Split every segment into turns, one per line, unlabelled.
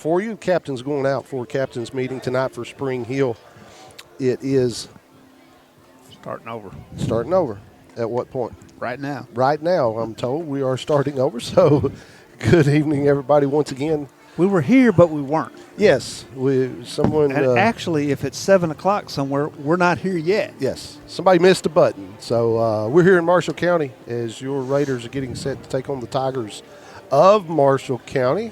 for you. Captain's going out for captain's meeting tonight for Spring Hill. It is
starting over.
Starting over. At what point?
Right now.
Right now, I'm told we are starting over. So, good evening, everybody. Once again,
we were here, but we weren't.
Yes, someone.
And actually, if it's 7 o'clock somewhere, we're not here yet.
Yes, somebody missed a button. So we're here in Marshall County as your Raiders are getting set to take on the Tigers of Marshall County.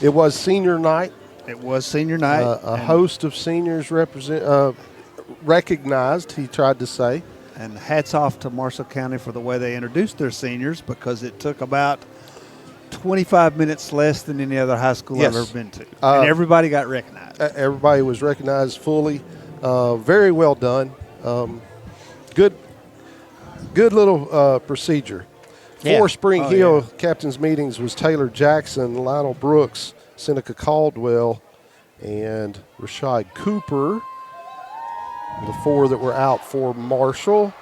It was senior night.
It was senior night.
A host of seniors recognized, he tried to say.
And hats off to Marshall County for the way they introduced their seniors, because it took about 25 minutes less than any other high school I've ever been to. And everybody got recognized.
Everybody was recognized fully. Very well done. Good little procedure. For Spring Hill, captain's meetings was Taylor Jackson, Lionel Brooks, Seneca Caldwell, and Rashad Cooper. The four that were out for Marshall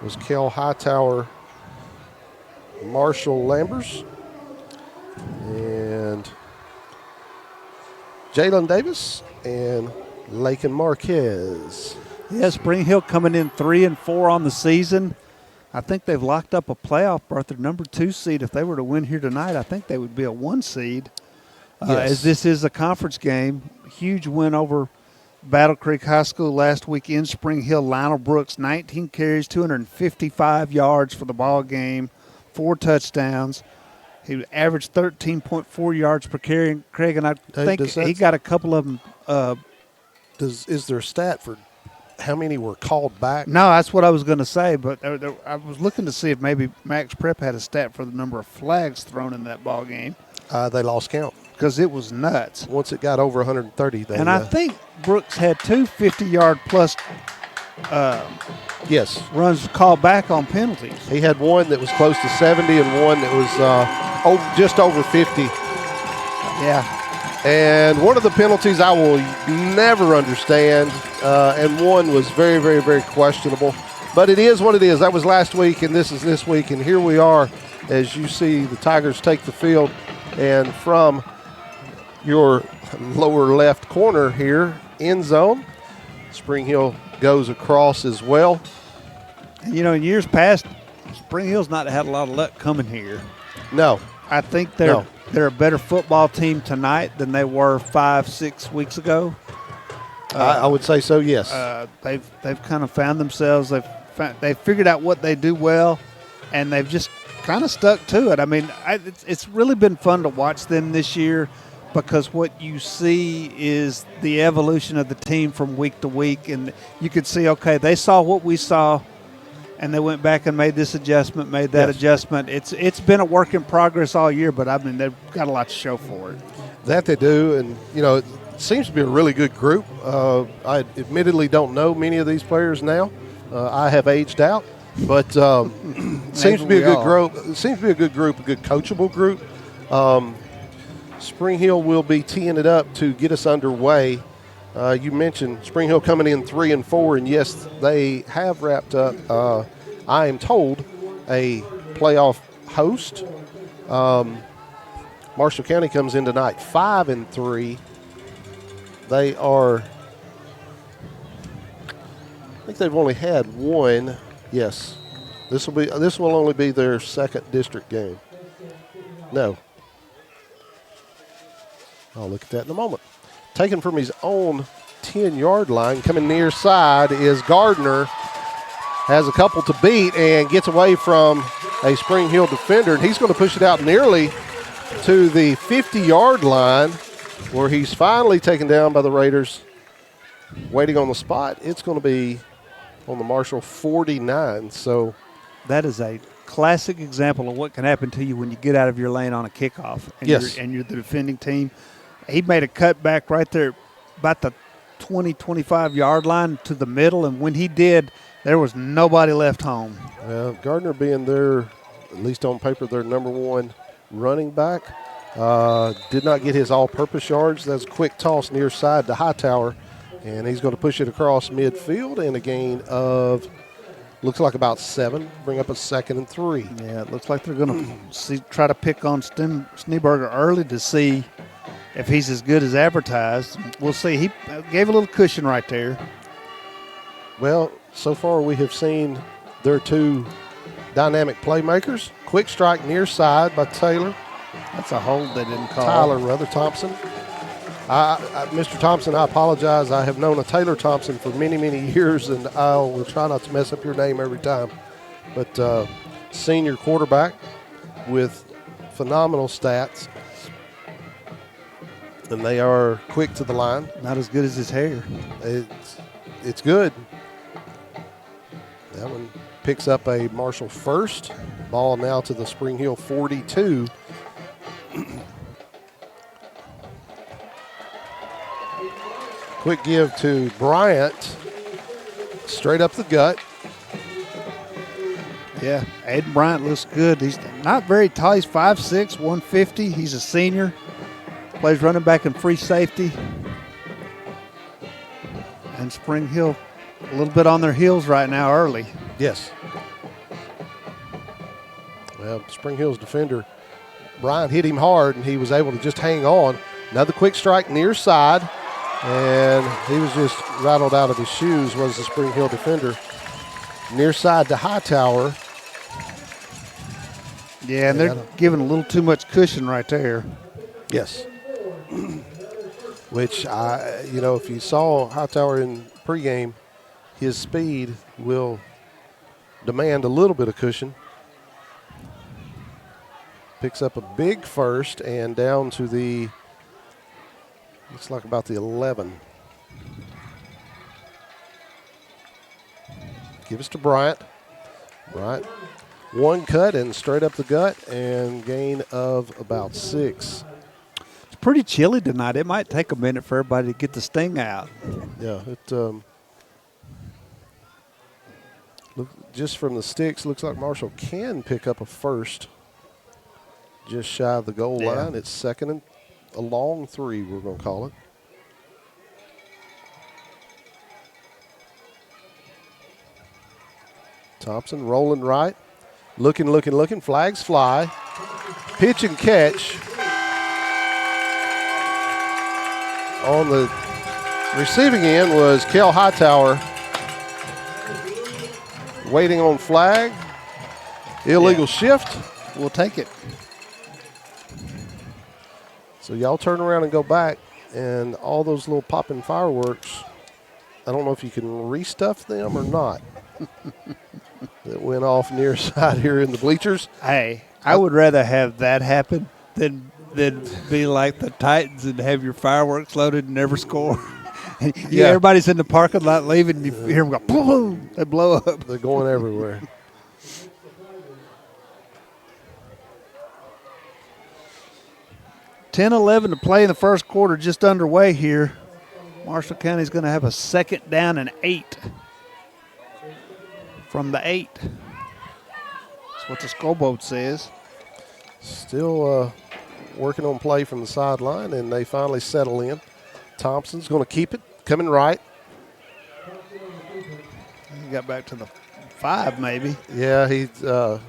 was Kel Hightower, Marshall Lambers, and Jalen Davis, and Lakin Marquez.
Yeah, Spring Hill coming in 3-4 on the season. I think they've locked up a playoff berth. Their number 2 seed. If they were to win here tonight, I think they would be a 1 seed. As this is a conference game. Huge win over Battle Creek High School last week in Spring Hill. Lionel Brooks, 19 carries, 255 yards for the ball game, 4 touchdowns. He averaged 13.4 yards per carry. Craig, and I think he got a couple of them.
Is there a stat for how many were called back?
No, that's what I was going to say, but I was looking to see if maybe Max Prep had a stat for the number of flags thrown in that ball game.
They lost count.
Because it was nuts.
Once it got over 130, they.
And I think Brooks had 2 50-yard plus runs called back on penalties.
He had one that was close to 70 and one that was just over 50.
Yeah.
And one of the penalties I will never understand, and one was very, very, very questionable. But it is what it is. That was last week, and this is this week. And here we are as you see the Tigers take the field. And from your lower left corner here, end zone, Spring Hill goes across as well.
You know, in years past, Spring Hill's not had a lot of luck coming here.
No.
I think they're a better football team tonight than they were 5-6 weeks ago.
I would say so, yes.
They've kind of found themselves. They've figured out what they do well, and they've just kind of stuck to it. I mean, it's really been fun to watch them this year, because what you see is the evolution of the team from week to week, and you could see, okay, they saw what we saw, and they went back and made this adjustment, made that adjustment. It's been a work in progress all year, but I mean, they've got a lot to show for it.
That they do, and you know, it seems to be a really good group. I admittedly don't know many of these players now. I have aged out, but seems to be a good group. It seems to be a good group, a good coachable group. Spring Hill will be teeing it up to get us underway. You mentioned Spring Hill coming in 3-4, and yes, they have wrapped up, I am told, a playoff host. Marshall County comes in tonight 5-3. They are, I think they've only had one. Yes, this will only be their second district game. No. I'll look at that in a moment. Taken from his own 10-yard line, coming near side is Gardner. Has a couple to beat and gets away from a Spring Hill defender. And he's going to push it out nearly to the 50-yard line, where he's finally taken down by the Raiders. Waiting on the spot, it's going to be on the Marshall 49. So
that is a classic example of what can happen to you when you get out of your lane on a kickoff. And you're the defending team. He made a cutback right there about the 20, 25-yard line to the middle, and when he did, there was nobody left home.
Well, Gardner being their, at least on paper, their number one running back, did not get his all-purpose yards. That's a quick toss near side to Hightower, and he's going to push it across midfield, and a gain of, looks like about 7, bring up a 2nd and 3.
Yeah, it looks like they're going to try to pick on Schneeberger early to see – if he's as good as advertised. We'll see. He gave a little cushion right there.
Well, so far we have seen their two dynamic playmakers. Quick strike near side by Taylor.
That's a hold they didn't call.
Tyler Thompson. Mr. Thompson, I apologize. I have known a Taylor Thompson for many, many years, and I will try not to mess up your name every time. But senior quarterback with phenomenal stats, and they are quick to the line.
Not as good as his hair.
It's good. That one picks up a Marshall first. Ball now to the Spring Hill 42. Quick give to Bryant. Straight up the gut.
Yeah, Aiden Bryant looks good. He's not very tall. He's 5'6", 150. He's a senior. Plays running back and free safety. And Spring Hill a little bit on their heels right now early.
Yes. Well, Spring Hill's defender, Bryant, hit him hard, and he was able to just hang on. Another quick strike near side, and he was just rattled out of his shoes, was the Spring Hill defender. Near side to Hightower.
Yeah, and they're giving a little too much cushion right there.
Yes. Which, if you saw Hightower in pregame, his speed will demand a little bit of cushion. Picks up a big first and down to the, looks like about the 11. Give us to Bryant. Bryant, one cut and straight up the gut and gain of about 6.
It's pretty chilly tonight. It might take a minute for everybody to get the sting out.
Yeah, just from the sticks, looks like Marshall can pick up a first just shy of the goal line. It's second and a long 3, we're going to call it. Thompson rolling right. Looking. Flags fly. Pitch and catch. On the receiving end was Kel Hightower. Waiting on flag. Illegal shift.
We'll take it.
So y'all turn around and go back, and all those little popping fireworks, I don't know if you can restuff them or not. That went off near side here in the bleachers.
Hey, I would rather have that happen than be like the Titans and have your fireworks loaded and never score.
Yeah.
Everybody's in the parking lot leaving, and you hear them go, boom, they blow up.
They're going everywhere.
(10-11) to play in the first quarter, just underway here. Marshall County's going to have a 2nd down and 8 from the 8. That's what the scoreboard says.
Still working on play from the sideline, and they finally settle in. Thompson's going to keep it, coming right.
He got back to the 5 maybe.
Yeah, the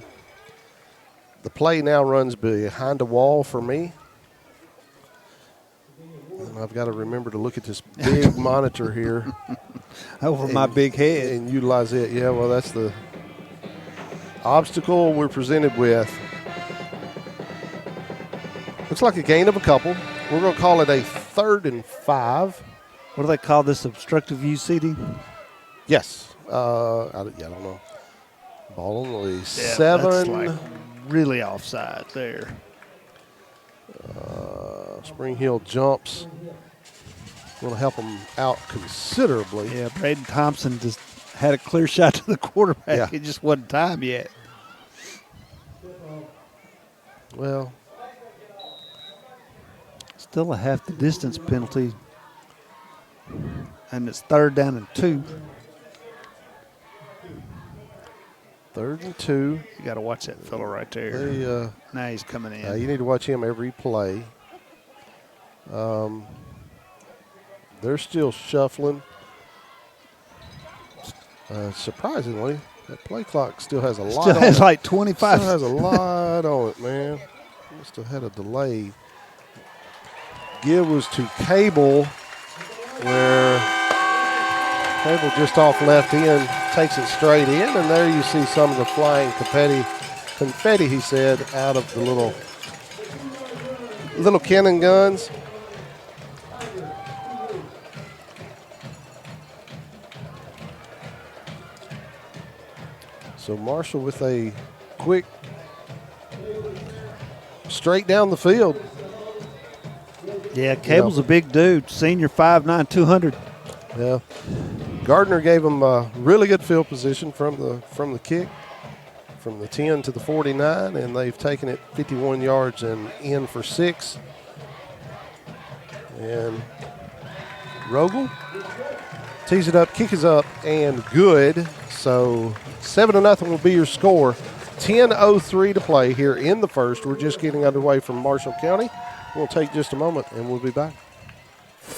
play now runs behind a wall for me. And I've got to remember to look at this big monitor here.
Over my big head.
And utilize it. Yeah, well, that's the obstacle we're presented with. Looks like a gain of a couple. We're going to call it a 3rd and 5.
What do they call this, obstructive view seating?
Yes. I don't know. Ball on the 7.
That's like really offside there.
Spring Hill jumps. Will help them out considerably.
Yeah, Braden Thompson just had a clear shot to the quarterback.
Yeah.
It just wasn't time yet.
Well,
still a half the distance penalty. And it's 3rd down and 2.
3rd and 2.
You got to watch that fellow right there. Now he's coming in.
You need to watch him every play. They're still shuffling. Surprisingly, that play clock still has a lot
Still
on
has
it.
like 25.
Still has a lot on it, man. Must have had a delay. give was to Cable, where Cable just off left end takes it straight in, and there you see some of the flying confetti, he said, out of the little cannon guns. So Marshall with a quick straight down the field.
Yeah, Cable's a big dude, senior 5'9", 200.
Yeah, Gardner gave him a really good field position from the kick, from the 10 to the 49, and they've taken it 51 yards and in for 6. And Rogel tees it up, kick is up, and good. So 7-0 will be your score. 10:03 to play here in the first. We're just getting underway from Marshall County. We'll take just a moment, and we'll be back.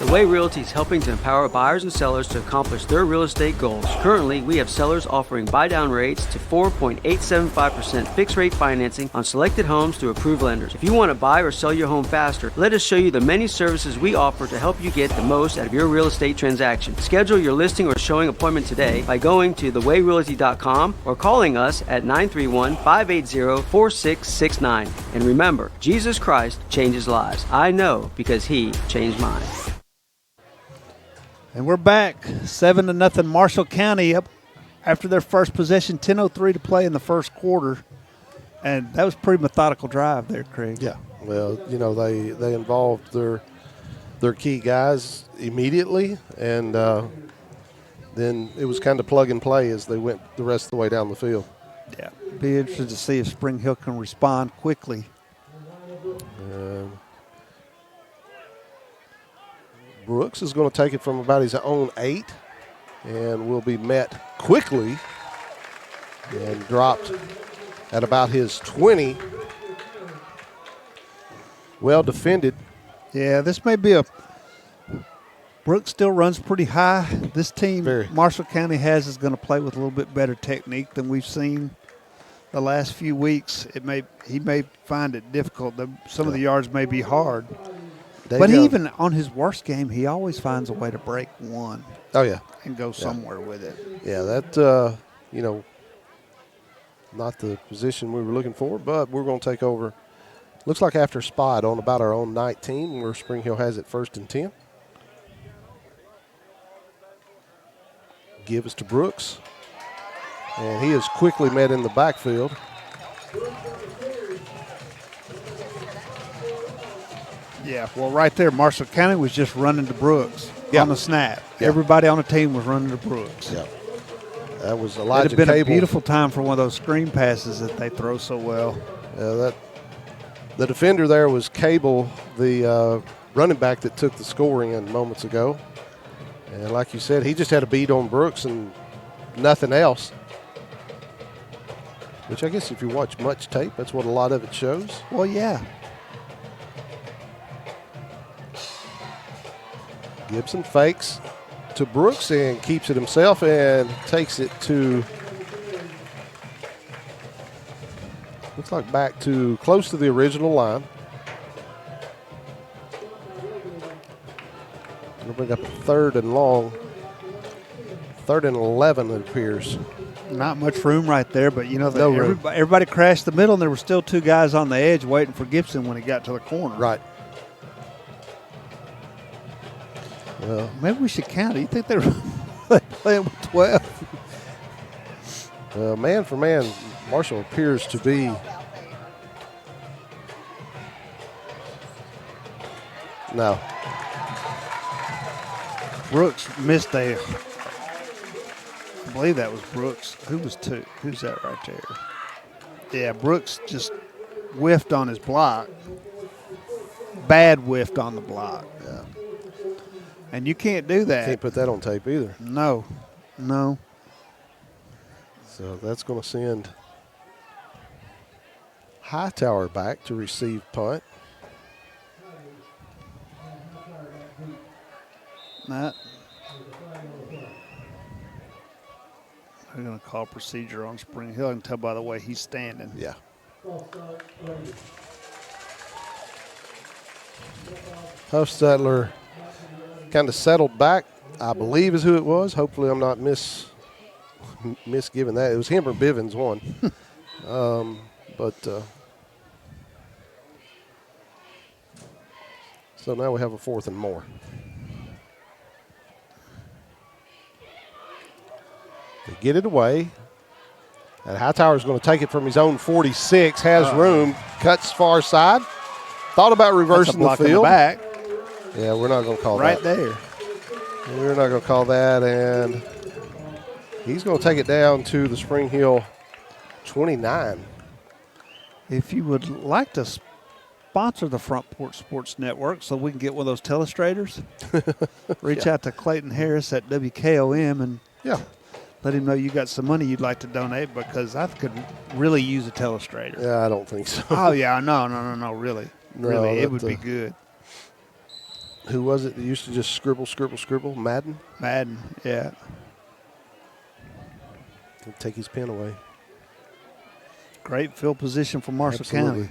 The Way Realty is helping to empower buyers and sellers to accomplish their real estate goals. Currently, we have sellers offering buy-down rates to 4.875% fixed-rate financing on selected homes through approved lenders. If you want to buy or sell your home faster, let us show you the many services we offer to help you get the most out of your real estate transaction. Schedule your listing or showing appointment today by going to thewayrealty.com or calling us at 931-580-4669. And remember, Jesus Christ changes lives. I know because He changed mine.
And we're back, 7-0 Marshall County up after their first possession, 10:03 to play in the first quarter. And that was a pretty methodical drive there, Craig.
Yeah, well, you know, they involved their key guys immediately, and then it was kind of plug and play as they went the rest of the way down the field.
Yeah, be interested to see if Spring Hill can respond quickly.
Brooks is going to take it from about his own 8 and will be met quickly and dropped at about his 20. Well defended.
Yeah, this may be Brooks still runs pretty high. This team Marshall County has is going to play with a little bit better technique than we've seen the last few weeks. He may find it difficult. Some of the yards may be hard. But even on his worst game, he always finds a way to break one.
Oh, yeah.
And go somewhere with it.
Yeah, that, not the position we were looking for, but we're going to take over. Looks like after spot on about our own 19, where Spring Hill has it 1st and 10. Give us to Brooks. And he is quickly met in the backfield.
Yeah, well, right there, Marshall County was just running to Brooks on the snap. Yeah. Everybody on the team was running to Brooks.
Yeah, that was Elijah
Cable. It had been
a
beautiful time for one of those screen passes that they throw so well.
The defender there was Cable, the running back that took the scoring in moments ago. And like you said, he just had a beat on Brooks and nothing else. Which I guess if you watch much tape, that's what a lot of it shows.
Well, yeah.
Gibson fakes to Brooks and keeps it himself and takes it to, looks like back to close to the original line. Going to bring up a 3rd and long. 3rd and 11, it appears.
Not much room right there, but everybody crashed the middle, and there were still 2 guys on the edge waiting for Gibson when he got to the corner.
Right. Well,
maybe we should count it. You think they were playing with 12?
Well, man for man, Marshall appears to be no.
Brooks missed I believe that was Brooks. Who was 2? Who's that right there? Yeah, Brooks just whiffed on his block. Bad whiffed on the block.
Yeah.
And you can't do that.
Can't put that on tape either.
No.
So that's going to send Hightower back to receive punt.
They're going to call procedure on Spring Hill. I can tell by the way he's standing.
Yeah. Huffstetler kind of settled back, I believe is who it was. Hopefully I'm not misgiving that. It was him or Bivens won. So now we have a 4th and more. They get it away. And Hightower's going to take it from his own 46, has room, cuts far side. Thought about reversing the field.
Back.
Yeah, we're not going to call
right
that.
Right there.
We're not going to call that. And he's going to take it down to the Spring Hill 29.
If you would like to sponsor the Front Porch Sports Network so we can get one of those telestrators, reach out to Clayton Harris at WKOM and let him know you got some money you'd like to donate, because I could really use a telestrator.
Yeah, I don't think so.
Oh, yeah, no, really.
No,
really, it would be good.
Who was it that used to just scribble? Madden?
Madden, yeah.
He'll take his pen away.
Great field position for Marshall County.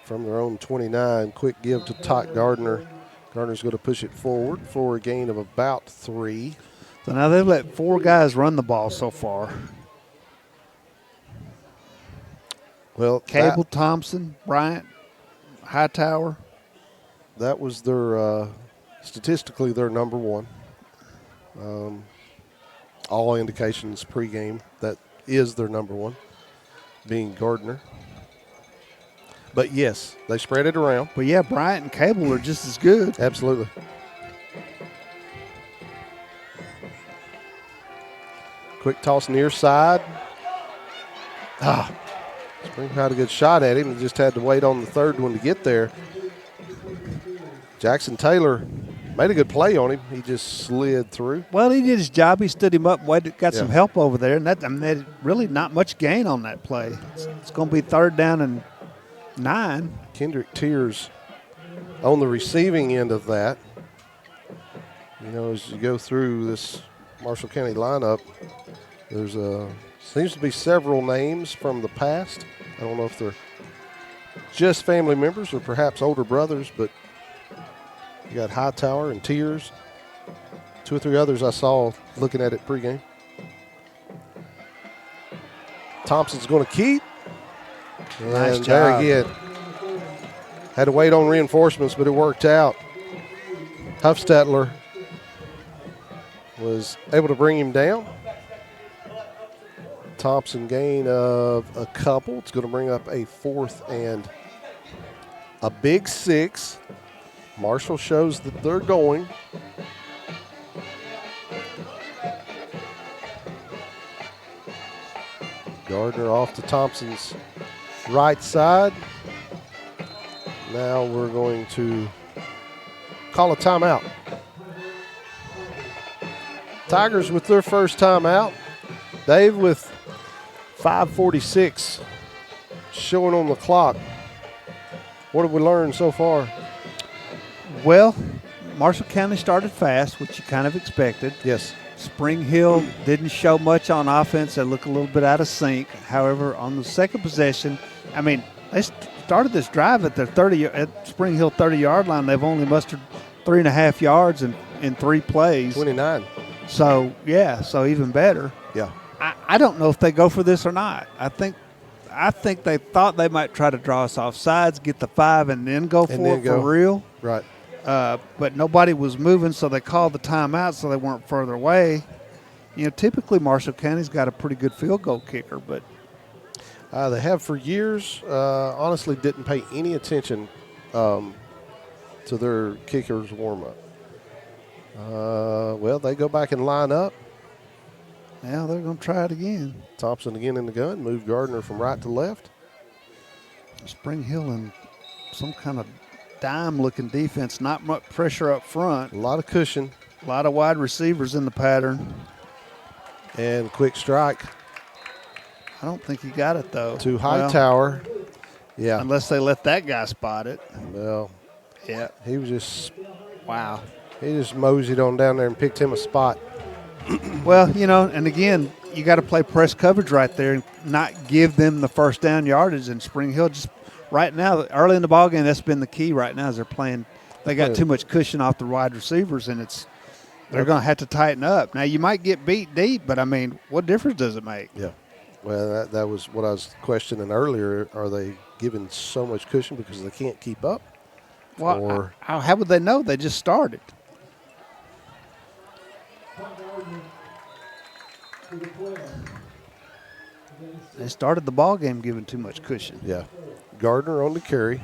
From their own 29, quick give to Todd Gardner. Gardner's going to push it forward for a gain of about 3.
So now they've let 4 guys run the ball so far.
Well,
Cable, Thompson, Bryant, Hightower.
That was their, statistically, their number 1. All indications pregame, that is their number 1, being Gardner. But, yes, they spread it around.
But, yeah, Bryant and Cable are just as good.
Absolutely. Quick toss near side. Spring had a good shot at him. He just had to wait on the third one to get there. Jackson Taylor made a good play on him. He just slid through.
Well, he did his job. He stood him up, got some help over there. And that really not much gain on that play. It's going to be 3rd down and 9.
Kendrick Tears on the receiving end of that. You know, as you go through this Marshall County lineup, there's seems to be several names from the past. I don't know if they're just family members or perhaps older brothers, but you got Hightower and Tears. 2 or 3 others I saw looking at it pregame. Thompson's going to keep. And
nice job.
There again. Had to wait on reinforcements, but it worked out. Huffstetler was able to bring him down. Thompson gain of a couple. It's going to bring up a 4th and a big 6. Marshall shows that they're going. Gardner off to Thompson's right side. Now we're going to call a timeout. Tigers with their first timeout. Dave with 5:46 showing on the clock. What have we learned so far?
Well, Marshall County started fast, which you kind of expected.
Yes.
Spring Hill didn't show much on offense. They look a little bit out of sync. However, on the second possession, I mean, they started this drive at their at Spring Hill 30-yard line. They've only mustered 3.5 yards in 3 plays.
29.
So, yeah, so even better.
Yeah.
I don't know if they go for this or not. I think they thought they might try to draw us off sides, get the 5, and then go for it for real.
Right.
But nobody was moving, so they called the timeout so they weren't further away. You know, typically Marshall County's got a pretty good field goal kicker, but
they have for years. Honestly, didn't pay any attention to their kicker's warm-up. Well, they go back and line up.
Now they're going to try it again.
Thompson again in the gun. Move Gardner from right to left.
Spring Hill in some kind of dime-looking defense. Not much pressure up front.
A lot of cushion.
A lot of wide receivers in the pattern.
And quick strike.
I don't think he got it, though.
To Hightower.
Well,
yeah.
Unless they let that guy spot it.
Well,
yeah.
He was just,
wow.
He just moseyed on down there and picked him a spot.
Well, you know, and again, you got to play press coverage right there and not give them the first down yardage. And Spring Hill just right now, early in the ballgame, that's been the key right now is they're playing. They got too much cushion off the wide receivers, and they're going to have to tighten up. Now, you might get beat deep, but, I mean, what difference does it make?
Yeah. Well, that was what I was questioning earlier. Are they giving so much cushion because they can't keep up?
Well,
or
how would they know? They just started. They started the ball game giving too much cushion.
Yeah. Gardner on the carry.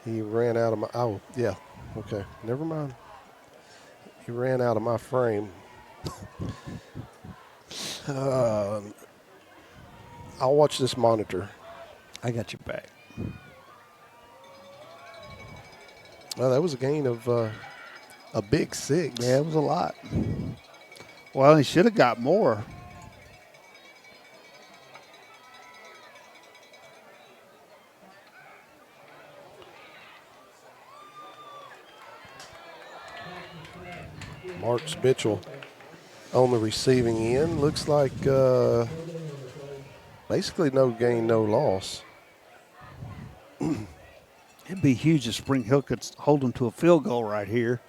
He ran out of my – oh, yeah. Okay. Never mind. He ran out of my frame. I'll watch this monitor.
I got your back.
Well, that was a gain of a big 6.
Yeah, it was a lot. Well, he should have got more.
Marks Mitchell on the receiving end. Looks like basically no gain, no loss.
It'd be huge if Spring Hill could hold them to a field goal right here.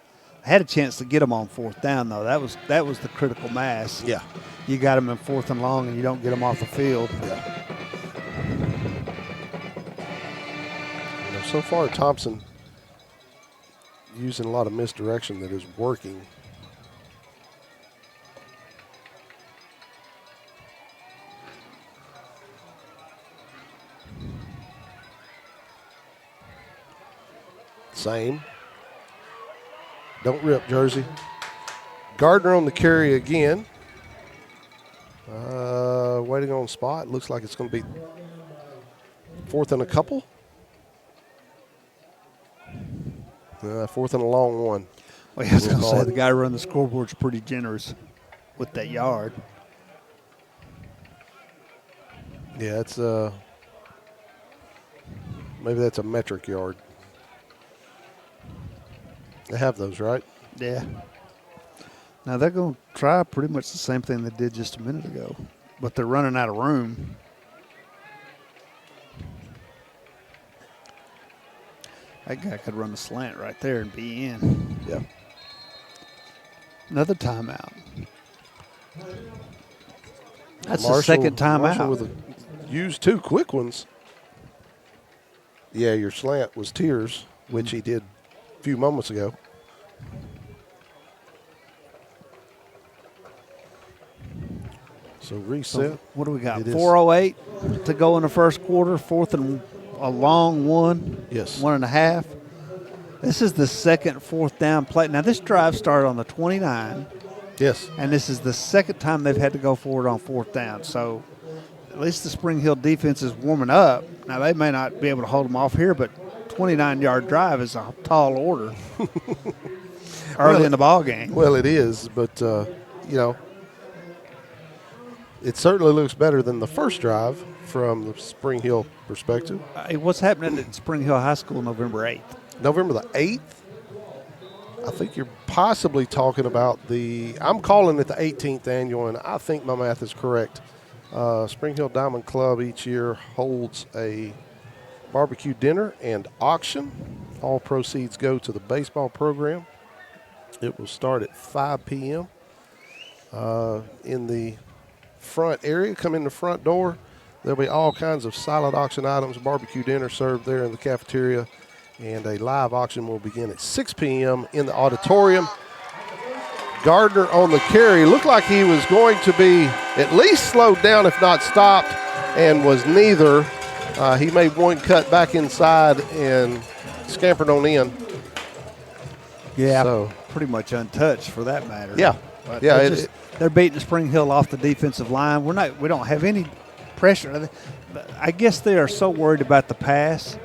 I had a chance to get them on 4th down, though. That was the critical mass.
Yeah.
You got them in 4th and long, and you don't get them off the field.
Yeah. So far, Thompson using a lot of misdirection that is working. Same. Don't rip, Jersey. Gardner on the carry again. Waiting on spot. Looks like it's going to be 4th and a couple. 4th and a long one.
Well, I was going to say, the guy running the scoreboard's pretty generous with that yard.
Yeah, it's maybe that's a metric yard. They have those, right?
Yeah. Now, they're going to try pretty much the same thing they did just a minute ago, but they're running out of room. That guy could run the slant right there and be in.
Yeah.
Another timeout. That's
Marshall,
the second timeout.
Marshall used 2 quick ones. Yeah, your slant was Tears, which he did a few moments ago. So reset.
So what do we got?
It is.
4:08 to go in the first quarter. 4th and a long one.
Yes.
1.5. This is the second 4th down play. Now, this drive started on the 29.
Yes.
And this is the second time they've had to go forward on 4th down. So at least the Spring Hill defense is warming up. Now, they may not be able to hold them off here, but 29-yard drive is a tall order early in the ball game.
Well, it is, but, it certainly looks better than the first drive from the Spring Hill perspective.
What's happening at Spring Hill High School November 8th?
November the 8th? I think you're possibly talking about I'm calling it the 18th annual, and I think my math is correct. Spring Hill Diamond Club each year holds a barbecue dinner and auction. All proceeds go to the baseball program. It will start at 5 p.m. In the front area. Come in the front door. There'll be all kinds of silent auction items, barbecue dinner served there in the cafeteria, and a live auction will begin at 6 p.m. in the auditorium. Gardner on the carry. Looked like he was going to be at least slowed down, if not stopped, and was neither. He made one cut back inside and scampered on in.
Yeah,
so
pretty much untouched for that matter.
Yeah.
But
Yeah,
they're beating Spring Hill off the defensive line. We don't have any pressure. I guess they are so worried about the pass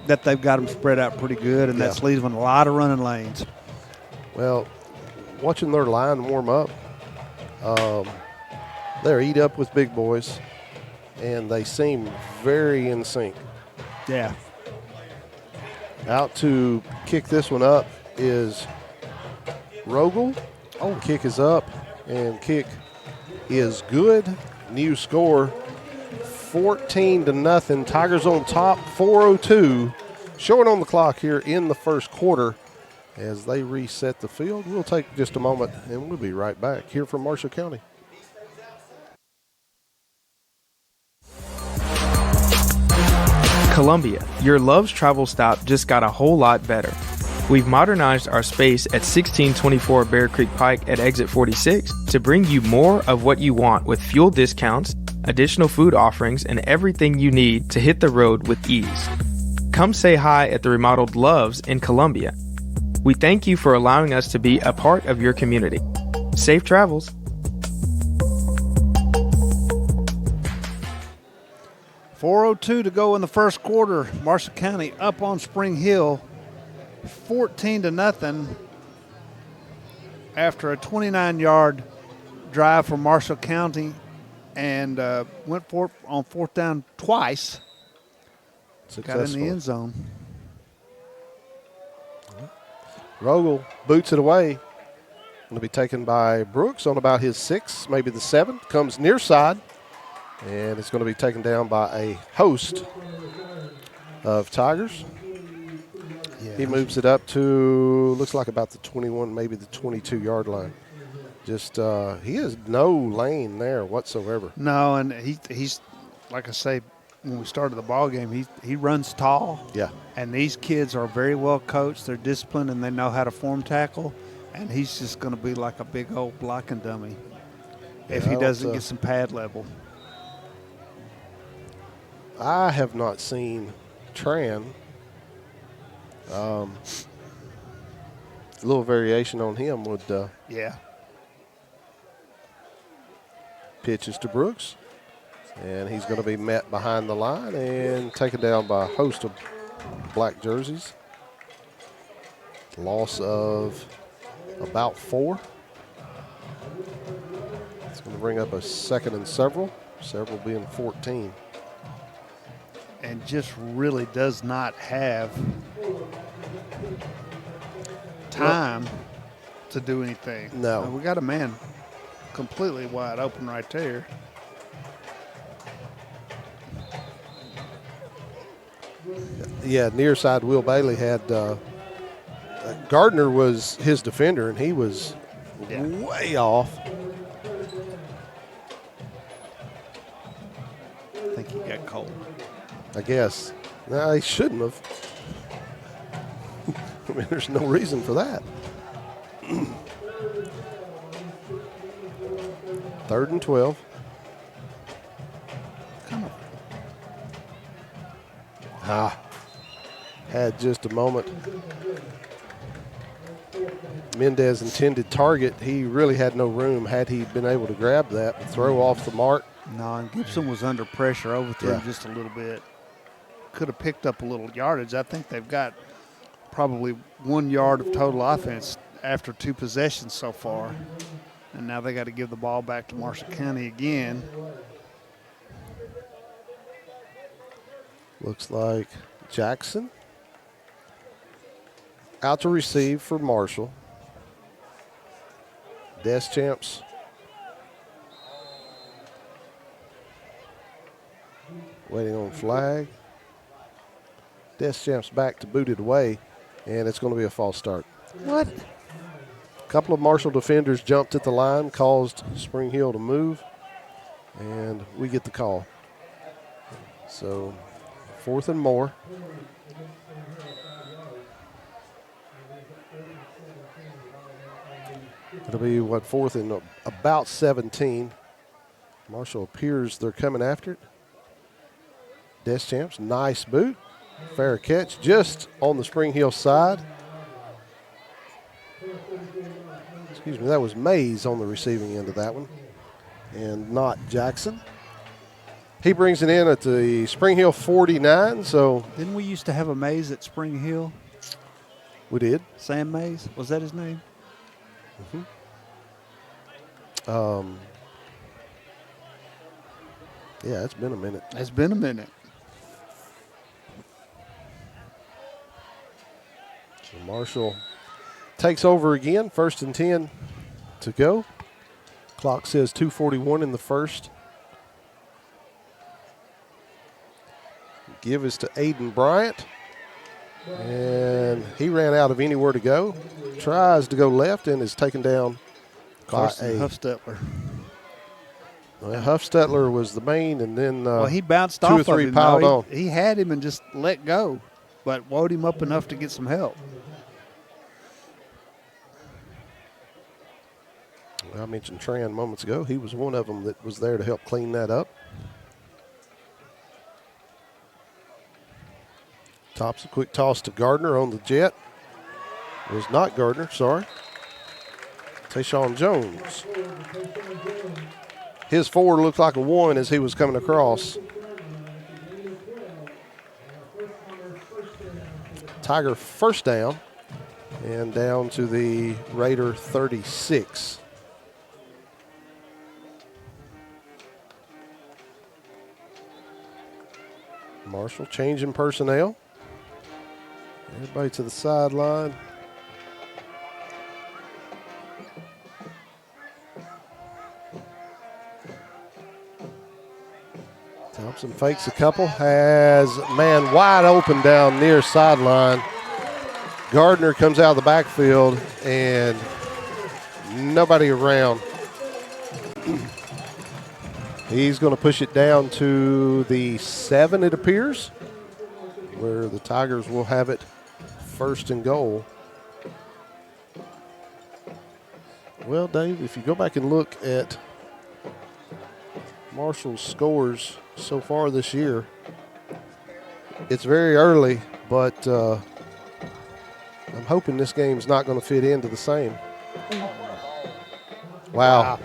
that they've got them spread out pretty good, and that's leaving a lot of running lanes.
Well, watching their line warm up, they're eat up with big boys, and they seem very in sync.
Yeah.
Out to kick this one up is Rogel. Oh, kick is up, and kick is good. New score, 14-0. Tigers on top, 4:02 showing on the clock here in the first quarter as they reset the field. We'll take just a moment, and we'll be right back here from Marshall County.
Columbia, your Love's travel stop just got a whole lot better. We've modernized our space at 1624 Bear Creek Pike at exit 46 to bring you more of what you want with fuel discounts, additional food offerings, and everything you need to hit the road with ease. Come say hi at the remodeled Love's in Columbia. We thank you for allowing us to be a part of your community. Safe travels.
.402 to go in the first quarter. Marshall County up on Spring Hill, 14-0 after a 29-yard drive from Marshall County and went for it on fourth down twice. Got in the end zone.
Rogel boots it away. Going to be taken by Brooks on about his 6, maybe the 7. Comes near side. And it's going to be taken down by a host of Tigers. Yeah. He moves it up to, looks like about the 21, maybe the 22-yard line. Just, he has no lane there whatsoever.
No, and he's, like I say, when we started the ball game, he runs tall.
Yeah.
And these kids are very well coached. They're disciplined, and they know how to form tackle. And he's just going to be like a big old blocking dummy if he doesn't get some pad level.
I have not seen Tran. A little variation on him would.
Yeah.
Pitches to Brooks, and he's going to be met behind the line and taken down by a host of black jerseys. Loss of about 4. It's going to bring up a second and several being 14.
And just really does not have time to do anything.
No.
We got a man completely wide open right there.
Yeah, near side Will Bailey had Gardner was his defender, and he was way off.
I think he got cold.
I guess. No, he shouldn't have. I mean, there's no reason for that. 3rd and 12. Had just a moment. Mendez intended target. He really had no room had he been able to grab that and throw off the mark.
No, and Gibson was under pressure, overthrew just a little bit. Could have picked up a little yardage. I think they've got probably 1 yard of total offense after 2 possessions so far. And now they got to give the ball back to Marshall County again.
Looks like Jackson out to receive for Marshall. Deschamps waiting on flag. Deschamps back to boot it away, and it's going to be a false start.
What?
A couple of Marshall defenders jumped at the line, caused Spring Hill to move, and we get the call. So 4th and more. It'll be, 4th and about 17. Marshall appears they're coming after it. Deschamps, nice boot. Fair catch just on the Spring Hill side. Excuse me, that was Mays on the receiving end of that one, and not Jackson. He brings it in at the Spring Hill 49, so.
Didn't we used to have a Mays at Spring Hill?
We did.
Sam Mays, was that his name?
Yeah, it's been a minute.
It's been a minute.
So Marshall takes over again, 1st and 10 to go. Clock says 2:41 in the first. Give is to Aiden Bryant. And he ran out of anywhere to go. Tries to go left and is taken down by
Carson Huffstetler.
Well, Huffstetler was the main, and then
well, he bounced
two
off
or three
of him,
piled
though.
on.
He had him and just let go, but wound him up enough to get some help.
I mentioned Tran moments ago. He was one of them that was there to help clean that up. Tops a quick toss to Gardner on the jet. It was not Gardner, sorry. Tayshawn Jones. His 4 looked like a 1 as he was coming across. Tiger first down and down to the Raider 36. Marshall changing personnel. Everybody to the sideline. Thompson fakes a couple, has man wide open down near sideline. Gardner comes out of the backfield and nobody around. He's going to push it down to the 7, it appears, where the Tigers will have it first and goal. Well, Dave, if you go back and look at Marshall's scores so far this year, it's very early, but I'm hoping this game's not going to fit into the same. Wow.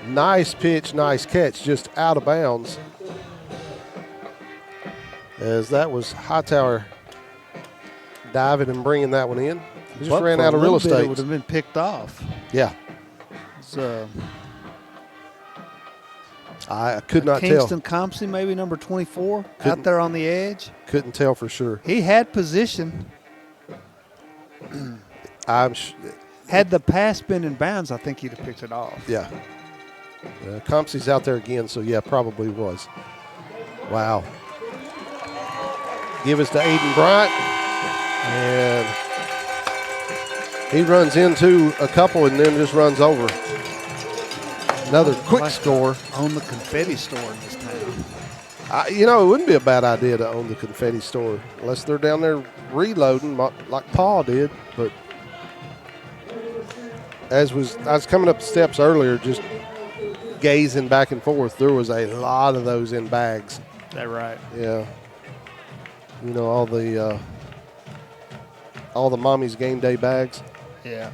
Nice pitch, nice catch, just out of bounds. As that was Hightower diving and bringing that one in. He just ran out of real estate.
It would have been picked off.
Yeah. I could not tell.
Kingston Compsey, maybe number 24, out there on the edge.
Couldn't tell for sure.
He had position. Had the pass been in bounds, I think he'd have picked it off.
Yeah. Compsey's out there again, so yeah, probably was. Wow. Give us to Aiden Bryant. And he runs into a couple and then just runs over. Another quick score.
Own the confetti store in this town.
It wouldn't be a bad idea to own the confetti store unless they're down there reloading like Paul did. But I was coming up the steps earlier, just gazing back and forth, there was a lot of those in bags.
Is that right?
Yeah. All the mommy's game day bags.
Yeah.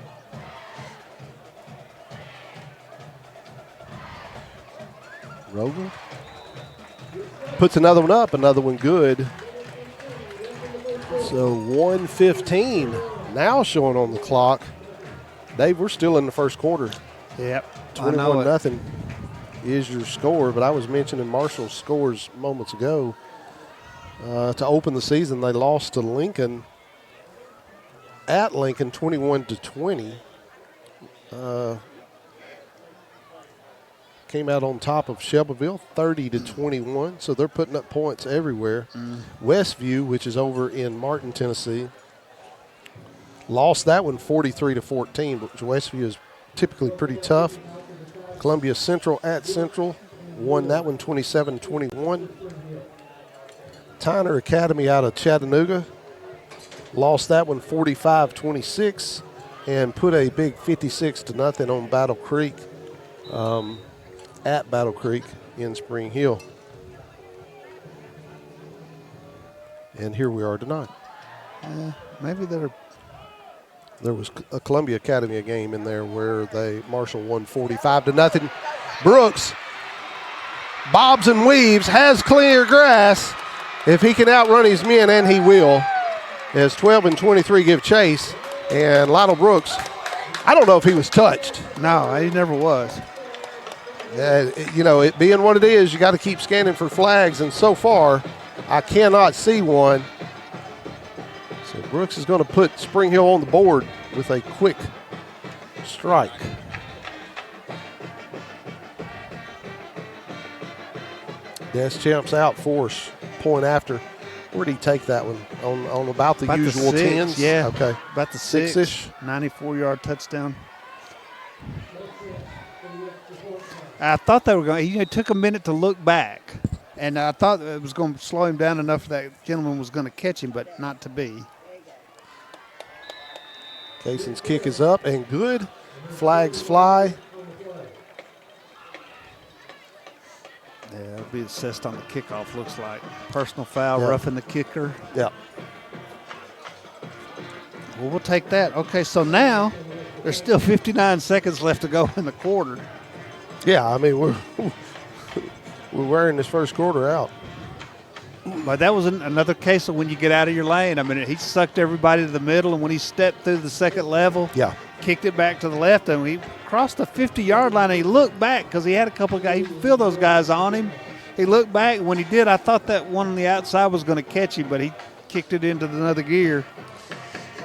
Rogan puts another one up, another one good. So 1:15 now showing on the clock. Dave, we're still in the first quarter.
Yep.
21-0 is your score, but I was mentioning Marshall's scores moments ago. To open the season, they lost to Lincoln at Lincoln 21-20. Came out on top of Shelbyville 30-21, so they're putting up points everywhere. Westview, which is over in Martin, Tennessee, lost that one 43-14, but Westview is typically pretty tough. Columbia Central at Central won that one 27-21. Tyner Academy out of Chattanooga lost that one 45-26 and put a big 56-0 on Battle Creek at Battle Creek in Spring Hill. And here we are tonight.
Maybe
there was a Columbia Academy game in there where Marshall won 45-0. Brooks bobs and weaves, has clear grass. If he can outrun his men, and he will, as 12 and 23 give chase. And Lionel Brooks, I don't know if he was touched.
No, he never was.
It being what it is, you got to keep scanning for flags, and so far, I cannot see one. So Brooks is going to put Spring Hill on the board with a quick strike. Deschamps out for point after. Where did he take that one? On about the
About
usual
the 6,
10s?
yeah.
Okay.
About the
Six-ish?
94-yard touchdown. I thought they were going. It took a minute to look back, and I thought it was going to slow him down enough that gentleman was going to catch him, but not to be.
Cason's kick is up and good. Flags fly.
Yeah, it'll be assessed on the kickoff, looks like. Personal foul,
Yep.
roughing the kicker.
Yeah.
Well, we'll take that. Okay, so now there's still 59 seconds left to go in the quarter.
Yeah, I mean, we're wearing this first quarter out.
But that was another case of when you get out of your lane. I mean, he sucked everybody to the middle, and when he stepped through the second level,
Yeah.
kicked it back to the left, and he crossed the 50-yard line, and he looked back because he had a couple of guys. He could feel those guys on him. He looked back, and when he did, I thought that one on the outside was going to catch him, but he kicked it into another gear.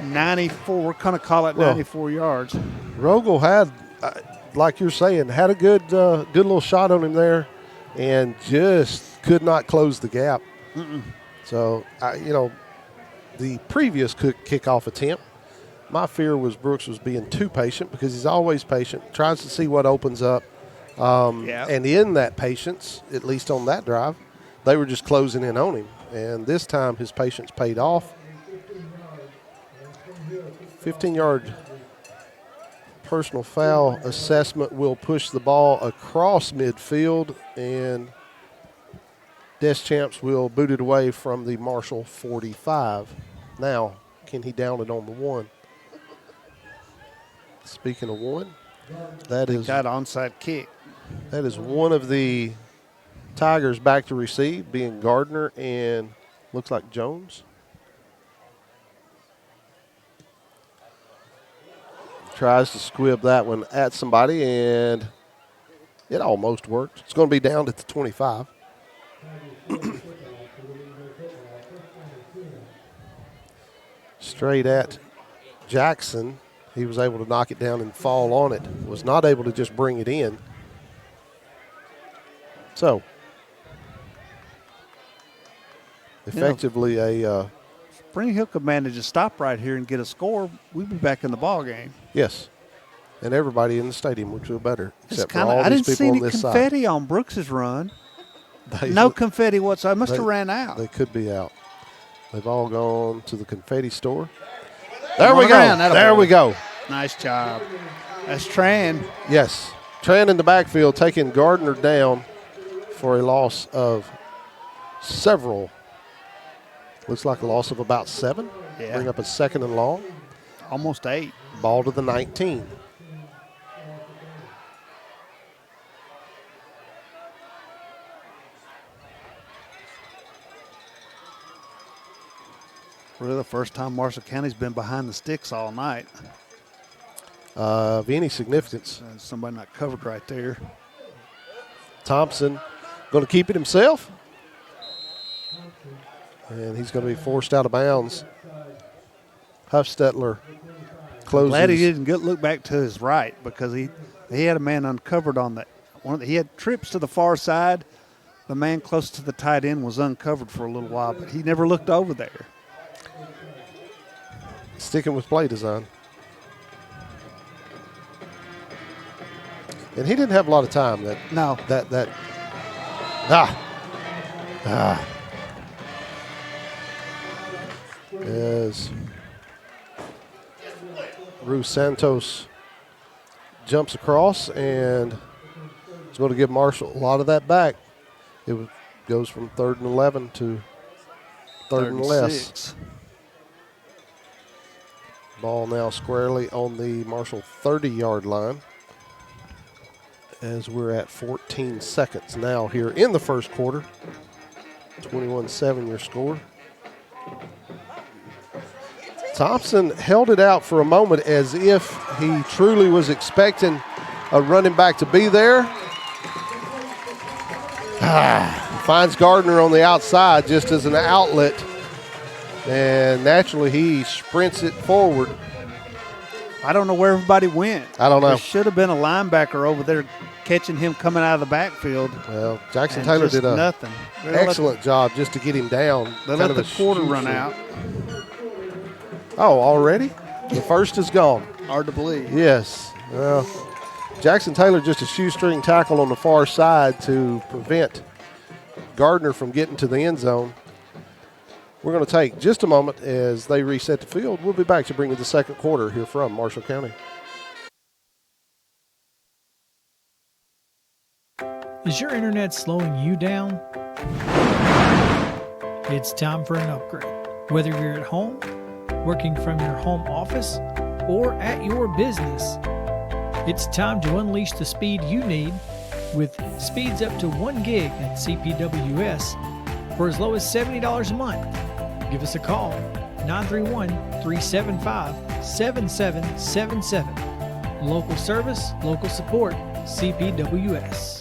94, we're going to call it 94 yards.
Rogel had, like you're saying, had a good little shot on him there and just could not close the gap. So, the previous kickoff attempt, my fear was Brooks was being too patient because he's always patient, tries to see what opens up. And in that patience, at least on that drive, they were just closing in on him. And this time his patience paid off. 15-yard personal foul assessment will push the ball across midfield, and Deschamps will boot it away from the Marshall 45. Now, can he down it on the 1? Speaking of 1, that is
onside kick.
That is one of the Tigers back to receive, being Gardner and looks like Jones. Tries to squib that one at somebody, and it almost worked. It's going to be down at the 25. Straight at Jackson. He was able to knock it down and fall on it. Was not able to just bring it in. So, effectively
Spring Hill could manage to stop right here and get a score. We'd be back in the ball game.
yes. And everybody in the stadium would feel better, except for
I
all
didn't
these
see
people
any
on this
confetti on Brooks's run.
side.
No confetti whatsoever. Must have
they-
ran out.
They could be out. They've all gone to the confetti store. There
Come
we
on
go.
around, attaboy.
There we go.
Nice job. That's Tran.
Yes. Tran in the backfield taking Gardner down for a loss of several. Looks like a loss of about 7.
Yeah.
Bring up a 2nd and long.
Almost 8.
Ball to the 19.
Really the first time Marshall County's been behind the sticks all night.
Of any significance.
Somebody not covered right there.
Thompson going to keep it himself. And he's going to be forced out of bounds. Huffstetler closes.
Glad he didn't look back to his right because he had a man uncovered on that. He had trips to the far side. The man close to the tight end was uncovered for a little while, but he never looked over there.
Sticking with play design. And he didn't have a lot of time. As Ruth Santos jumps across and is going to give Marshall a lot of that back. Goes from 3rd and 11 to 3rd and less.
6.
Ball now squarely on the Marshall 30-yard line as we're at 14 seconds now here in the first quarter. 21-7 your score. Thompson held it out for a moment as if he truly was expecting a running back to be there. Finds Gardner on the outside just as an outlet. And naturally, he sprints it forward.
I don't know where everybody went.
I don't know.
There should have been a linebacker over there catching him coming out of the backfield.
Well, Jackson
and
Taylor
just
did a
nothing.
excellent job just to get him down.
They let the quarter run out.
Oh, already? The first is gone.
Hard to believe.
Yes. Well, Jackson Taylor just a shoestring tackle on the far side to prevent Gardner from getting to the end zone. We're going to take just a moment as they reset the field. We'll be back to bring you the second quarter here from Marshall County.
Is your internet slowing you down? It's time for an upgrade. Whether you're at home, working from your home office, or at your business, it's time to unleash the speed you need with speeds up to 1 gig at CPWS for as low as $70 a month. Give us a call, 931-375-7777. Local service, local support, CPWS.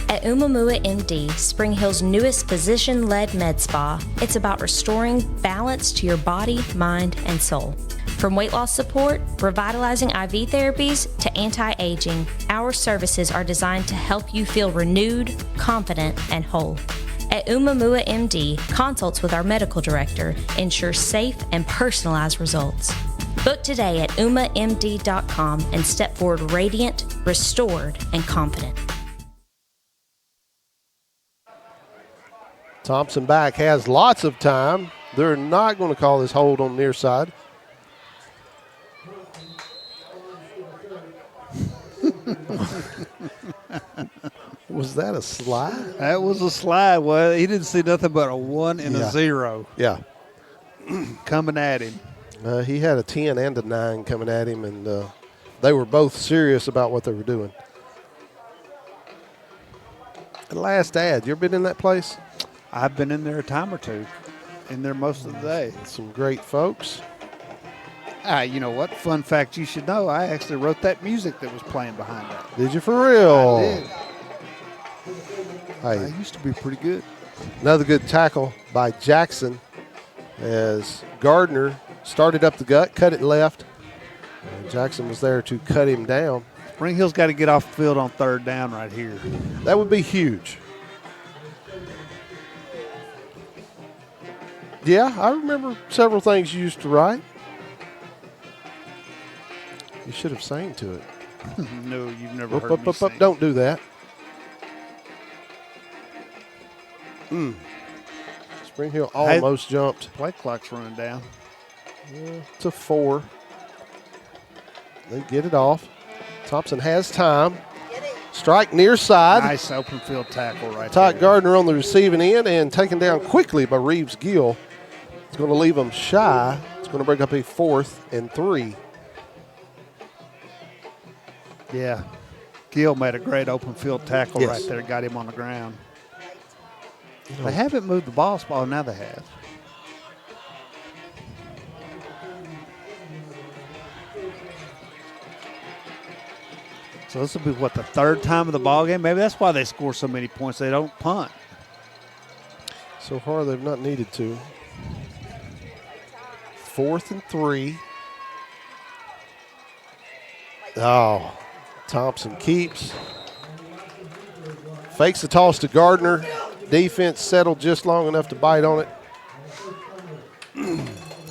At Umamua MD, Spring Hill's newest physician-led med spa, it's about restoring balance to your body, mind, and soul. From weight loss support, revitalizing IV therapies, to anti-aging, our services are designed to help you feel renewed, confident, and whole. At Umamua MD, consults with our medical director ensure safe and personalized results. Book today at umamd.com and step forward radiant, restored, and confident.
Thompson back has lots of time. They're not going to call this hold on the near side. Was that a slide?
That was a slide. Well, he didn't see nothing but a 1 and a 0.
Yeah.
Coming at him.
He had a 10 and a 9 coming at him, and they were both serious about what they were doing. The last ad, you ever been in that place?
I've been in there a time or two. In there most of the day.
Some great folks.
You know what? Fun fact you should know, I actually wrote that music that was playing behind that.
Did you for real?
I did.
Hey,
I used to be pretty good.
another good tackle by Jackson as Gardner started up the gut, cut it left. And Jackson was there to cut him down.
Spring Hill's got to get off the field on third down right here.
That would be huge. Yeah, I remember several things you used to write. You should have sang to it.
No, you've never heard me sing.
Don't do that. Spring Hill almost jumped.
Play clock's running down.
To 4. They get it off. Thompson has time. Strike near side.
Nice open field tackle right
Todd
there.
Gardner on the receiving end and taken down quickly by Reeves Gill. It's going to leave them shy. It's going to break up a 4th and 3.
Yeah. Gill made a great open field tackle
Yes.
right there. Got him on the ground. They haven't moved the ball spot. Oh, now they have. So this will be, what, the third time of the ball game? Maybe that's why they score so many points. They don't punt.
So far, they've not needed to. 4th and 3. Oh, Thompson keeps. Fakes the toss to Gardner. Defense settled just long enough to bite on it.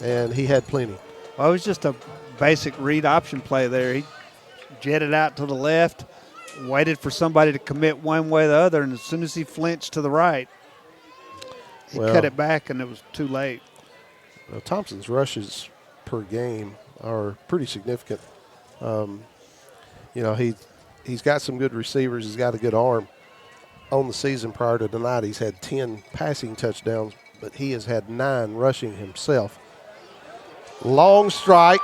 And he had plenty.
Well, it was just a basic read option play there. He jetted out to the left, waited for somebody to commit one way or the other, and as soon as he flinched to the right, he cut it back, and it was too late.
Well, Thompson's rushes per game are pretty significant. He's got some good receivers. He's got a good arm. On the season prior to tonight, he's had 10 passing touchdowns, but he has had 9 rushing himself. Long strike.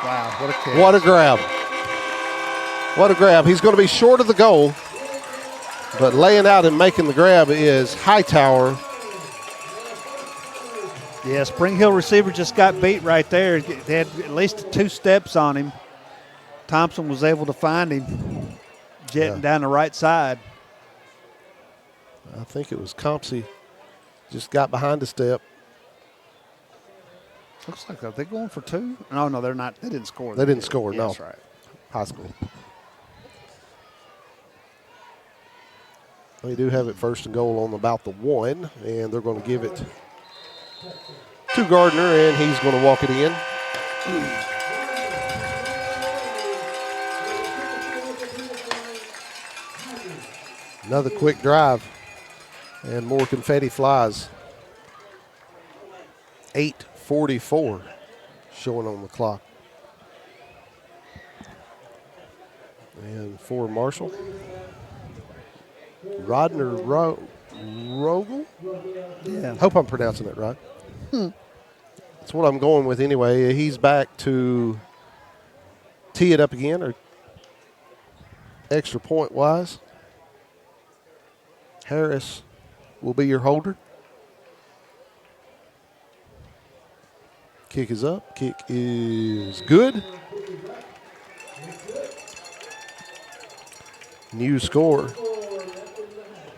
Wow, what a catch.
What a grab. What a grab. He's going to be short of the goal, but laying out and making the grab is Hightower.
Yeah, Spring Hill receiver just got beat right there. They had at least 2 steps on him. Thompson was able to find him jetting down the right side.
I think it was Compsey just got behind a step.
Looks like, are they going for 2? No, they're not. They didn't score.
They didn't score,
Yeah,
no.
that's right.
High school. They do have it first and goal on about the 1, and they're going to give it to Gardner, and he's going to walk it in. Another quick drive, and more confetti flies. 8:44 showing on the clock. And for Marshall, Rodner Rogel?
Yeah.
Hope I'm pronouncing it right. That's what I'm going with anyway. He's back to tee it up again, or extra point wise. Harris will be your holder. Kick is up. Kick is good. New score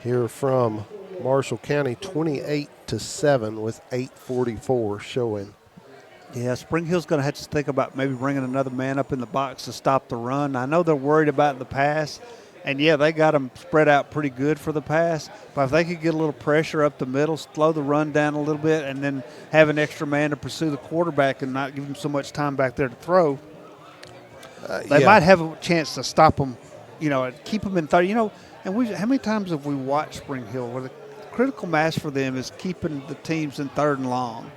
here from Marshall County, 28-7 with 8:44 showing.
Yeah, Spring Hill's going to have to think about maybe bringing another man up in the box to stop the run. I know they're worried about the pass, and, yeah, they got them spread out pretty good for the pass. But if they could get a little pressure up the middle, slow the run down a little bit, and then have an extra man to pursue the quarterback and not give him so much time back there to throw, they might have a chance to stop them, and keep them in 30. And how many times have we watched Spring Hill where the critical mass for them is keeping the teams in 3rd and long?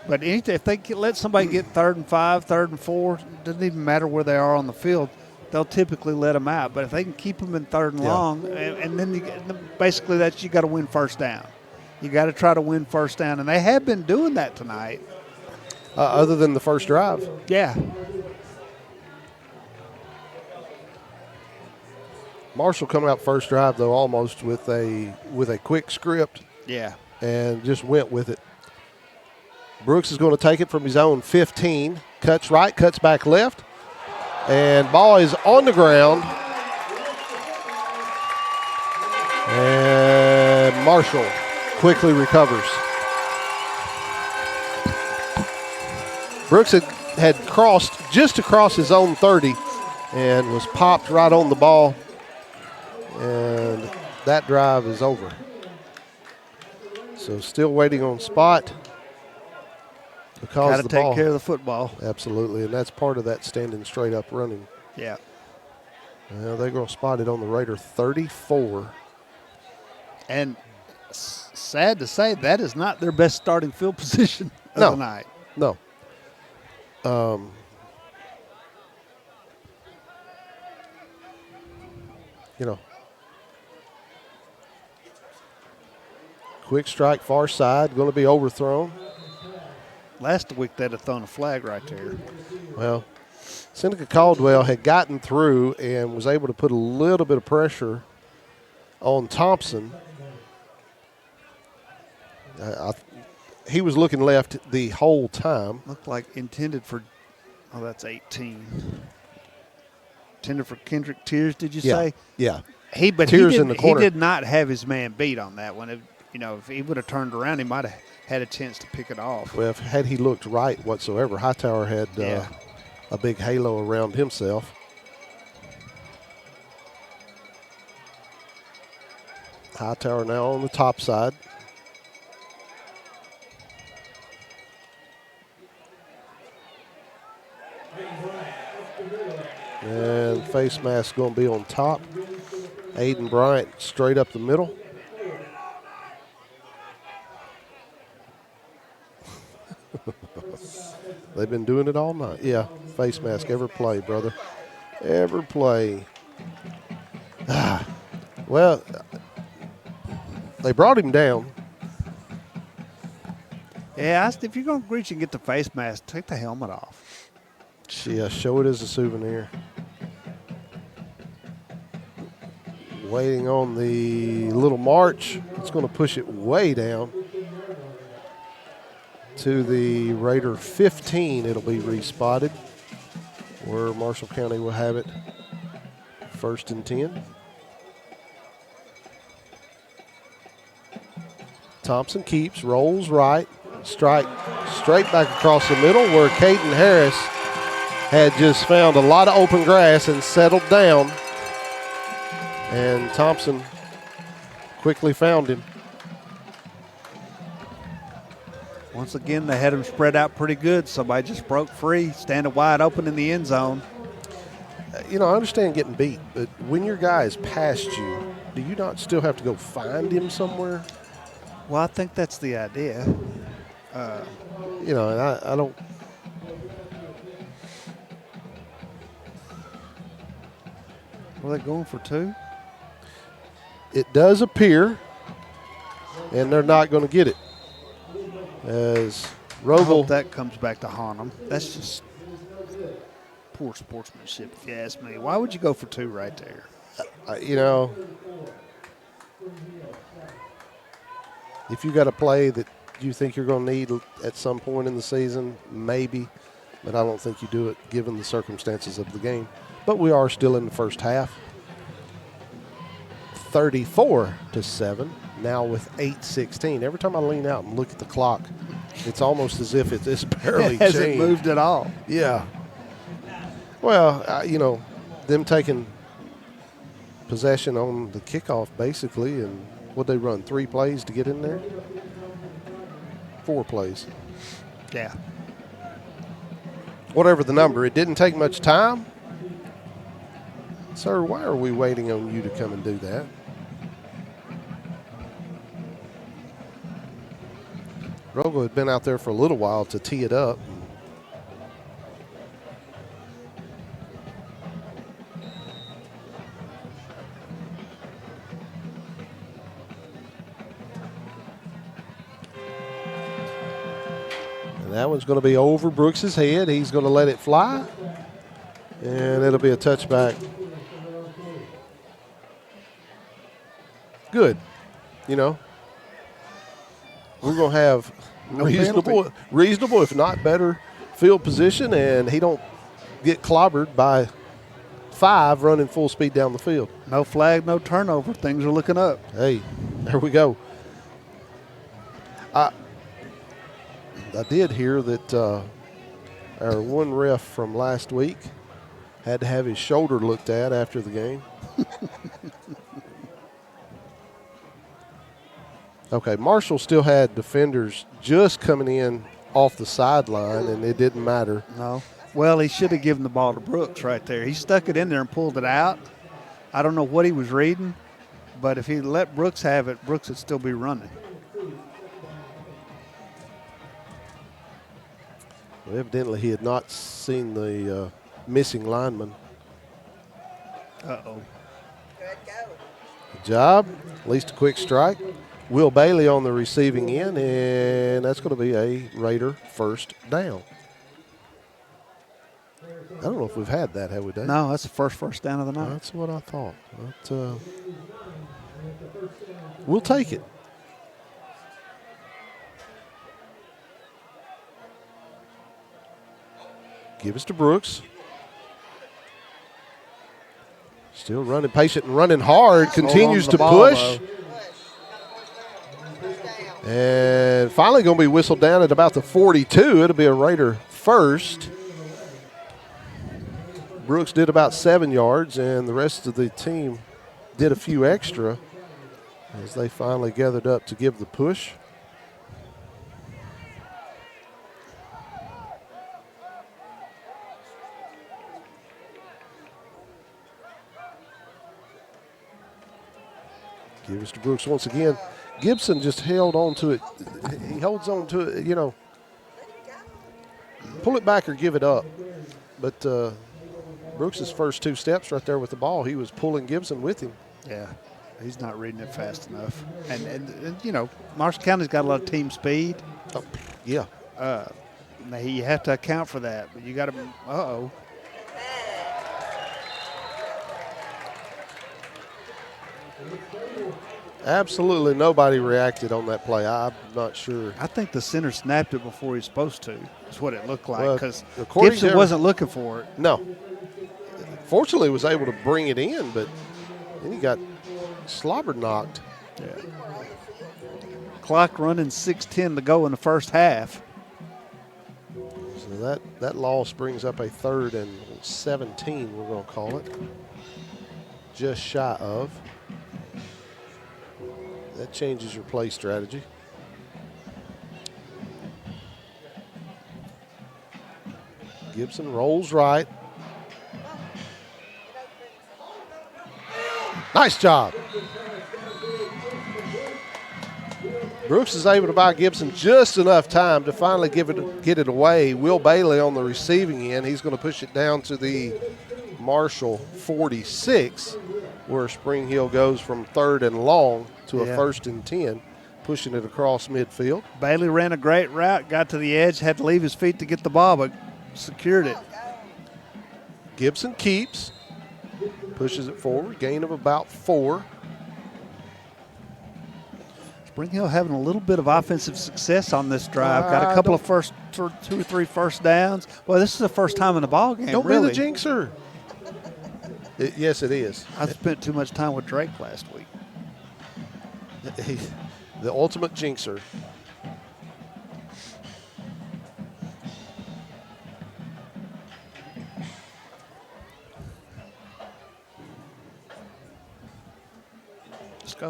But if they let somebody get 3rd and 5, 3rd and 4, it doesn't even matter where they are on the field, they'll typically let them out. But if they can keep them in 3rd and long, and then basically you got to win first down. You got to try to win first down, and they have been doing that tonight.
Other than the first drive.
Yeah.
Marshall coming out first drive, though, almost with a quick script.
Yeah.
And just went with it. Brooks is going to take it from his own 15. Cuts right, cuts back left. And ball is on the ground. And Marshall quickly recovers. Brooks had crossed just across his own 30 and was popped right on the ball. And that drive is over. So still waiting on spot. Because
got to take care of the football.
Absolutely, and that's part of that standing straight up running.
Yeah.
Well, they're going to spot it on the Raider 34.
And sad to say, that is not their best starting field position of the night.
No. Quick strike far side, going to be overthrown.
Last week they'd have thrown a flag right there.
Well, Seneca Caldwell had gotten through and was able to put a little bit of pressure on Thompson. He was looking left the whole time.
Looked like intended for, that's 18. Intended for Kendrick Tears, did you say?
Yeah.
He
Tears in the corner.
He did not have his man beat on that one. If he would have turned around, he might have had a chance to pick it off.
Well, had he looked right whatsoever, Hightower had a big halo around himself. Hightower now on the top side. And face mask going to be on top. Aiden Bryant straight up the middle. They've been doing it all night. Yeah, face mask, ever play, brother. Ever play. Well, they brought him down.
Yeah, if you're going to reach and get the face mask, take the helmet off.
Yeah, show it as a souvenir. Waiting on the little march. It's going to push it way down to the Raider 15. It'll be respotted where Marshall County will have it 1st and 10. Thompson keeps, rolls right, strike straight back across the middle where Caden Harris had just found a lot of open grass and settled down. And Thompson quickly found him.
Once again, they had him spread out pretty good. Somebody just broke free, standing wide open in the end zone.
You know, I understand getting beat, but when your guy is past you, do you not still have to go find him somewhere?
Well, I think that's the idea.
You know, and I don't.
Were they going for 2?
It does appear, and they're not going to get it. As
I hope
Rogel,
that comes back to haunt them. That's just poor sportsmanship, if you ask me. Why would you go for 2 right there?
you know, if you got a play that you think you're going to need at some point in the season, maybe, but I don't think you do it given the circumstances of the game. But we are still in the first half. 34-7, now with 8:16. Every time I lean out and look at the clock, it's almost as if it's barely
Hasn't
changed.
moved at all.
Yeah. Well, you know, them taking possession on the kickoff basically, and what they run 3 plays to get in there? 4 plays.
Yeah.
Whatever the number, it didn't take much time. Sir, why are we waiting on you to come and do that? Rogel had been out there for a little while to tee it up. And that one's going to be over Brooks's head. He's going to let it fly. And it'll be a touchback. Good. You know, we're going to have reasonable, if not better, field position, and he don't get clobbered by 5 running full speed down the field.
No flag, no turnover. Things are looking up.
Hey, there we go. I did hear that our one ref from last week had to have his shoulder looked at after the game. Okay, Marshall still had defenders just coming in off the sideline, and it didn't matter.
No. Well, he should have given the ball to Brooks right there. He stuck it in there and pulled it out. I don't know what he was reading, but if he let Brooks have it, Brooks would still be running.
Well, evidently, he had not seen the missing lineman.
Uh-oh.
Good job. At least a quick strike. Will Bailey on the receiving end, and that's going to be a Raider first down. I don't know if we've had that, have we, Dave?
No, that's the first down of the night.
That's what I thought. But, we'll take it. Give us to Brooks. Still running patient and running hard. Continues to push. And finally going to be whistled down at about the 42. It'll be a Raider first. Brooks did about 7 yards, and the rest of the team did a few extra as they finally gathered up to give the push. Give us to Brooks once again. Gibson just held on to it. He holds on to it, you know. Pull it back or give it up. But Brooks' first 2 steps right there with the ball, he was pulling Gibson with him.
Yeah, he's not reading it fast enough. And you know, Marshall County's got a lot of team speed.
Oh, yeah.
You have to account for that. But you got to, uh-oh.
Absolutely nobody reacted on that play. I'm not sure.
I think the center snapped it before he was supposed to. That's what it looked like,
Well,
because
according
Gibson
to-
wasn't looking for it.
No. Fortunately, was able to bring it in, but then he got slobber knocked.
Yeah. Clock running 6:10 to go in the first half.
So that loss brings up a 3rd and 17, we're going to call it. Just shy of. That changes your play strategy. Gibson rolls right. Nice job. Brooks is able to buy Gibson just enough time to finally get it away. Will Bailey on the receiving end. He's going to push it down to the Marshall 46, where Spring Hill goes from 3rd and long to a 1st and 10, pushing it across midfield.
Bailey ran a great route, got to the edge, had to leave his feet to get the ball, but secured it.
Gibson keeps, pushes it forward, gain of about 4.
Spring Hill having a little bit of offensive success on this drive. Got a couple of 2 or 3 first downs. Well, this is the first time in the ball game.
Don't
really.
be the jinxer. Yes, it is.
I spent too much time with Drake last week.
The ultimate jinxer.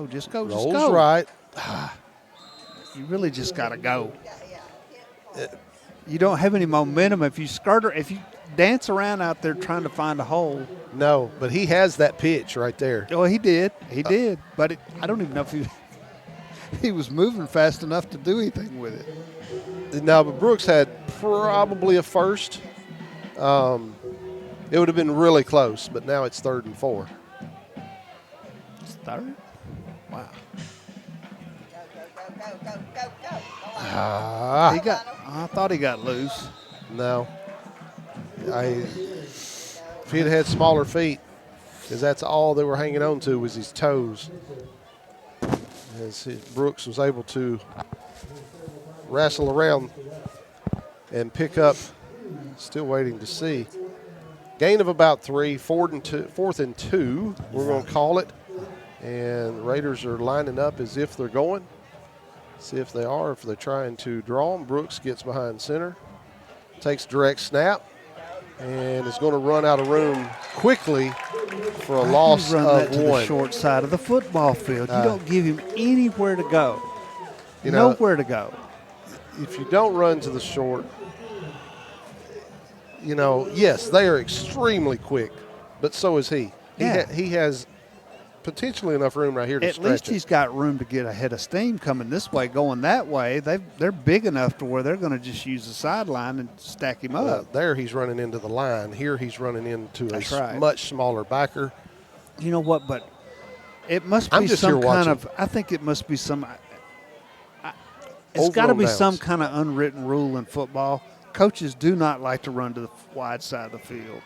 Just go.
Rolls right.
You really just got to go. You don't have any momentum if you if you dance around out there trying to find a hole.
No, but he has that pitch right there.
Oh, he did. He did. But I don't even know if he was moving fast enough to do anything with it.
No, but Brooks had probably a first. It would have been really close, but now it's 3rd and 4.
It's 3rd? Wow. I thought he got loose.
No. If he had smaller feet, because that's all they were hanging on to was his toes. As Brooks was able to wrestle around and pick up, still waiting to see. Gain of about 3, 4th and 2, we're going to call it. And Raiders are lining up as if they're going. See if they are, if they're trying to draw them. Brooks gets behind center, takes direct snap, and is going to run out of room quickly for a loss
run
of
that to
1.
the short side of the football field. You don't give him anywhere to go. Nowhere to go.
If you don't run to the short, yes, they are extremely quick, but so is he.
Yeah.
He has potentially enough room right here to
At
stretch
least
it.
he's got room to get a head of steam coming this way, going that way. They're big enough to where they're going to just use the sideline and stack him up.
There he's running into the line. Here he's running into
That's
a
right.
much smaller backer.
You know what? But it must
I'm
be
just
some
here
kind
watching.
of. I think it must be some. It's got to
Over
be
on
some
downs.
kind of unwritten rule in football. Coaches do not like to run to the wide side of the field.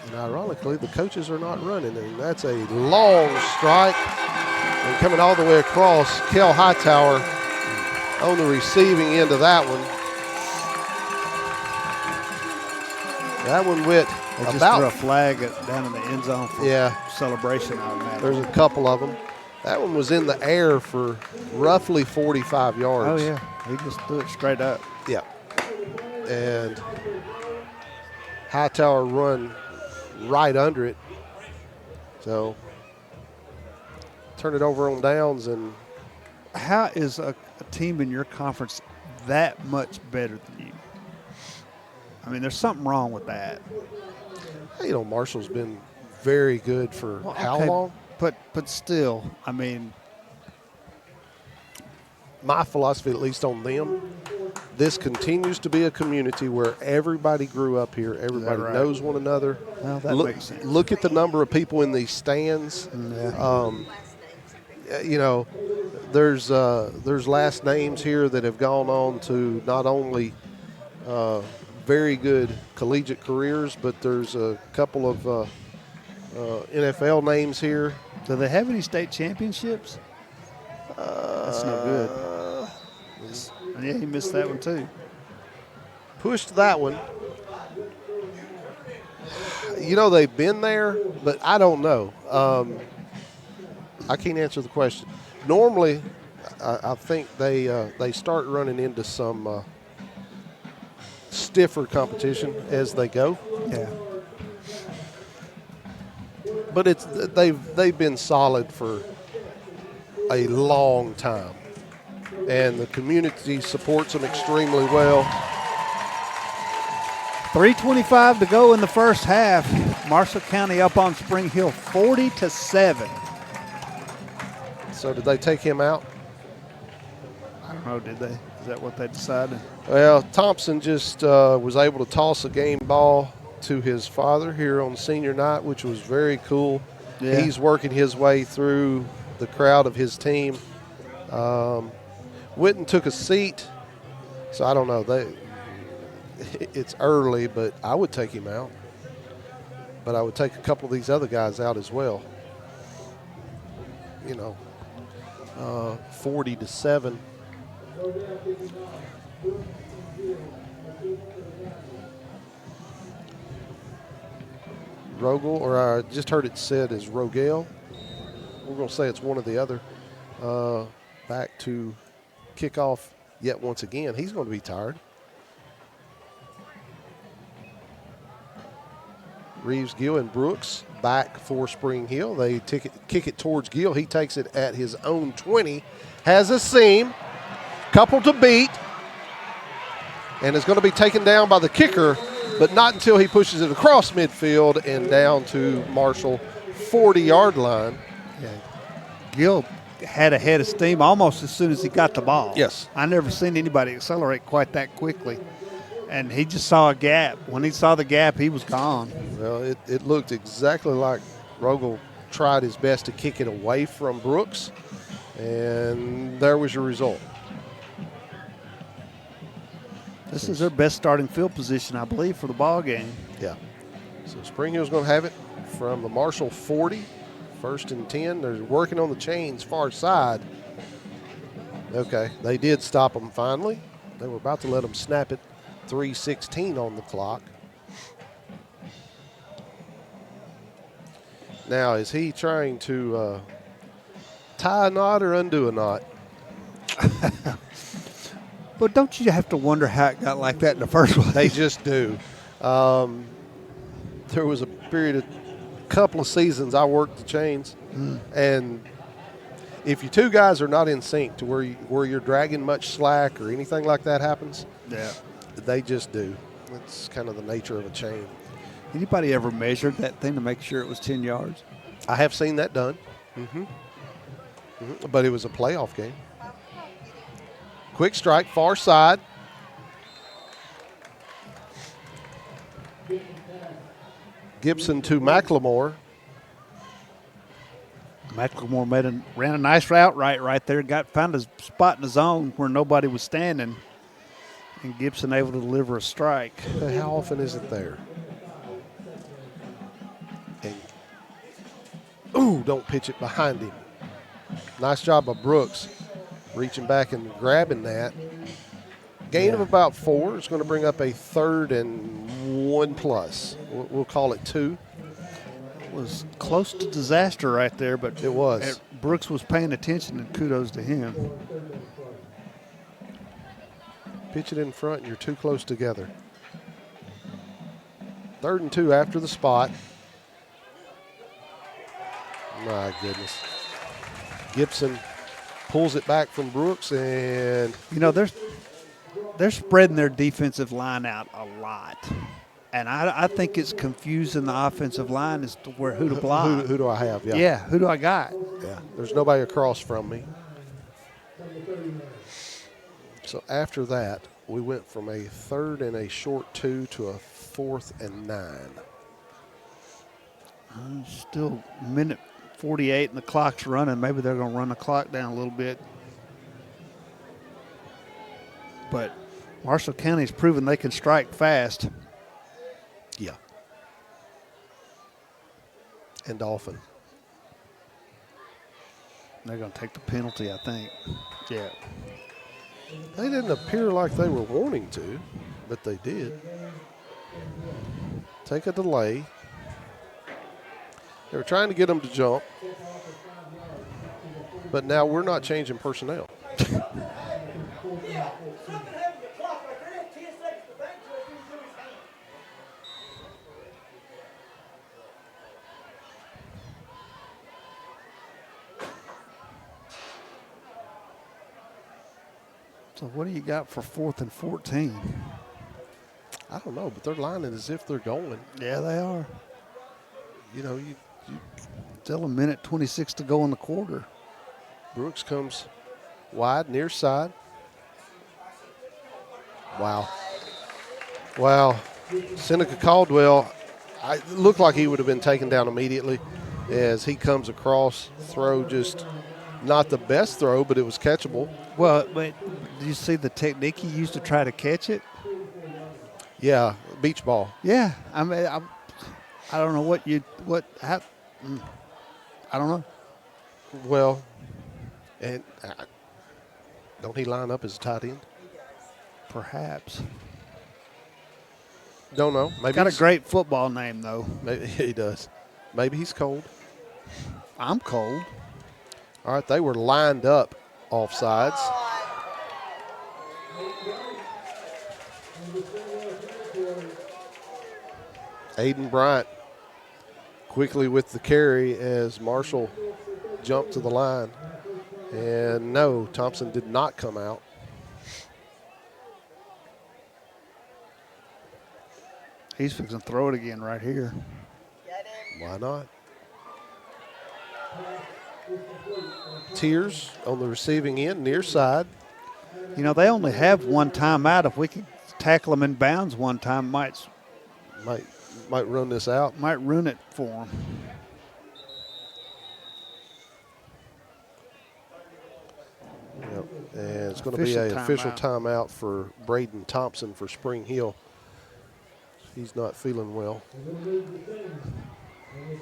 And ironically, the coaches are not running, and that's a long strike. And coming all the way across, Kel Hightower on the receiving end of that one. That one went
They just
about
threw a flag down in the end zone for celebration. I imagine.
There's a couple of them. That one was in the air for roughly 45 yards.
Oh yeah, he just threw it straight up.
Yeah. And Hightower run right under it. So turn it over on downs. And
how is a team in your conference that much better than you? I mean, there's something wrong with that.
Marshall's been very good for how long?
But still, I mean,
my philosophy, at least on them, this continues to be a community where everybody grew up here. Everybody
right?
knows one another.
Well, that makes sense.
Look at the number of people in these stands. There's last names here that have gone on to not only very good collegiate careers, but there's a couple of NFL names here.
Do they have any state championships? That's no good. Yeah, he missed that one too.
Pushed that one. They've been there, but I don't know. I can't answer the question. Normally, I think they start running into some stiffer competition as they go.
Yeah.
But they've been solid for a long time, and the community supports them extremely well.
3:25 to go in the first half. Marshall County up on Spring Hill 40-7.
So did they take him out?
I don't know, did they? Is that what they decided?
Well, Thompson just was able to toss a game ball to his father here on senior night, which was very cool.
Yeah.
He's working his way through the crowd of his team. Witten took a seat, so I don't know. It's early, but I would take him out. But I would take a couple of these other guys out as well. 40-7. Rogel, or I just heard it said as Rogel. We're going to say it's one or the other. Back to kickoff yet once again. He's going to be tired. Reeves, Gill, and Brooks back for Spring Hill. They kick it towards Gill. He takes it at his own 20. Has a seam. Couple to beat. And is going to be taken down by the kicker, but not until he pushes it across midfield and down to Marshall 40-yard line.
Yeah. Gill had a head of steam almost as soon as he got the ball.
Yes.
I never seen anybody accelerate quite that quickly. And he just saw a gap. When he saw the gap, he was gone.
Well, it looked exactly like Rogel tried his best to kick it away from Brooks, and there was your result.
This is their best starting field position, I believe, for the ball game.
Yeah. So Spring Hill's going to have it from the Marshall 40, 1st and 10. They're working on the chains far side. Okay, they did stop them finally. They were about to let them snap it. 3:16 on the clock. Now, is he trying to tie a knot or undo a knot?
But don't you have to wonder how it got like that in the first place?
They just do. There was a period of couple of seasons I worked the chains, and if you two guys are not in sync to where you're dragging much slack or anything like that happens,
Yeah.
they just do. That's kind of the nature of a chain.
Anybody ever measured that thing to make sure it was 10 yards?
I have seen that done. But it was a playoff game. Quick strike, far side. Gibson to McLemore.
McLemore ran a nice route right there. Found a spot in the zone where nobody was standing, and Gibson able to deliver a strike.
How often is it there? And, don't pitch it behind him. Nice job by Brooks reaching back and grabbing that. Gain of about 4. It's going to bring up a 3rd and 1+. We'll call it 2.
It was close to disaster right there, but
It was.
Brooks was paying attention, and kudos to him.
Pitch it in front, and you're too close together. 3rd and 2 after the spot. My goodness. Gibson pulls it back from Brooks, and
They're spreading their defensive line out a lot, and I think it's confusing the offensive line as to who to block.
who do I have?
Yeah, who do I got?
Yeah, there's nobody across from me. So after that, we went from a 3rd and a short 2 to a 4th and 9.
Still minute 48 and the clock's running. Maybe they're going to run the clock down a little bit. But Marshall County's proven they can strike fast.
Yeah. And often.
They're going to take the penalty, I think. Yeah.
They didn't appear like they were wanting to, but they did. Take a delay. They were trying to get them to jump, but now we're not changing personnel.
So what do you got for 4th and 14?
I don't know, but they're lining as if they're going.
Yeah, they are.
You know,
Still a minute 26 to go in the quarter.
Brooks comes wide, near side. Wow. Seneca Caldwell, it looked like he would have been taken down immediately as he comes across. Throw just not the best throw, but it was catchable.
Well, but do you see the technique he used to try to catch it?
Yeah, beach ball.
Yeah, I mean, I don't know I don't know.
Well, and don't he line up as a tight end?
Perhaps.
Don't know. Maybe
Got a great football name, though.
Maybe he does. Maybe he's cold.
I'm cold.
All right, they were lined up off sides. Aiden Bryant quickly with the carry as Marshall jumped to the line. And no, Thompson did not come out.
He's fixing to throw it again right here.
Why not? Tears on the receiving end, near side.
You know, they only have one timeout. If we could tackle them in bounds one time, might
run this out.
Might ruin it for them.
Yep. And it's going to be an official timeout for Braden Thompson for Spring Hill. He's not feeling well.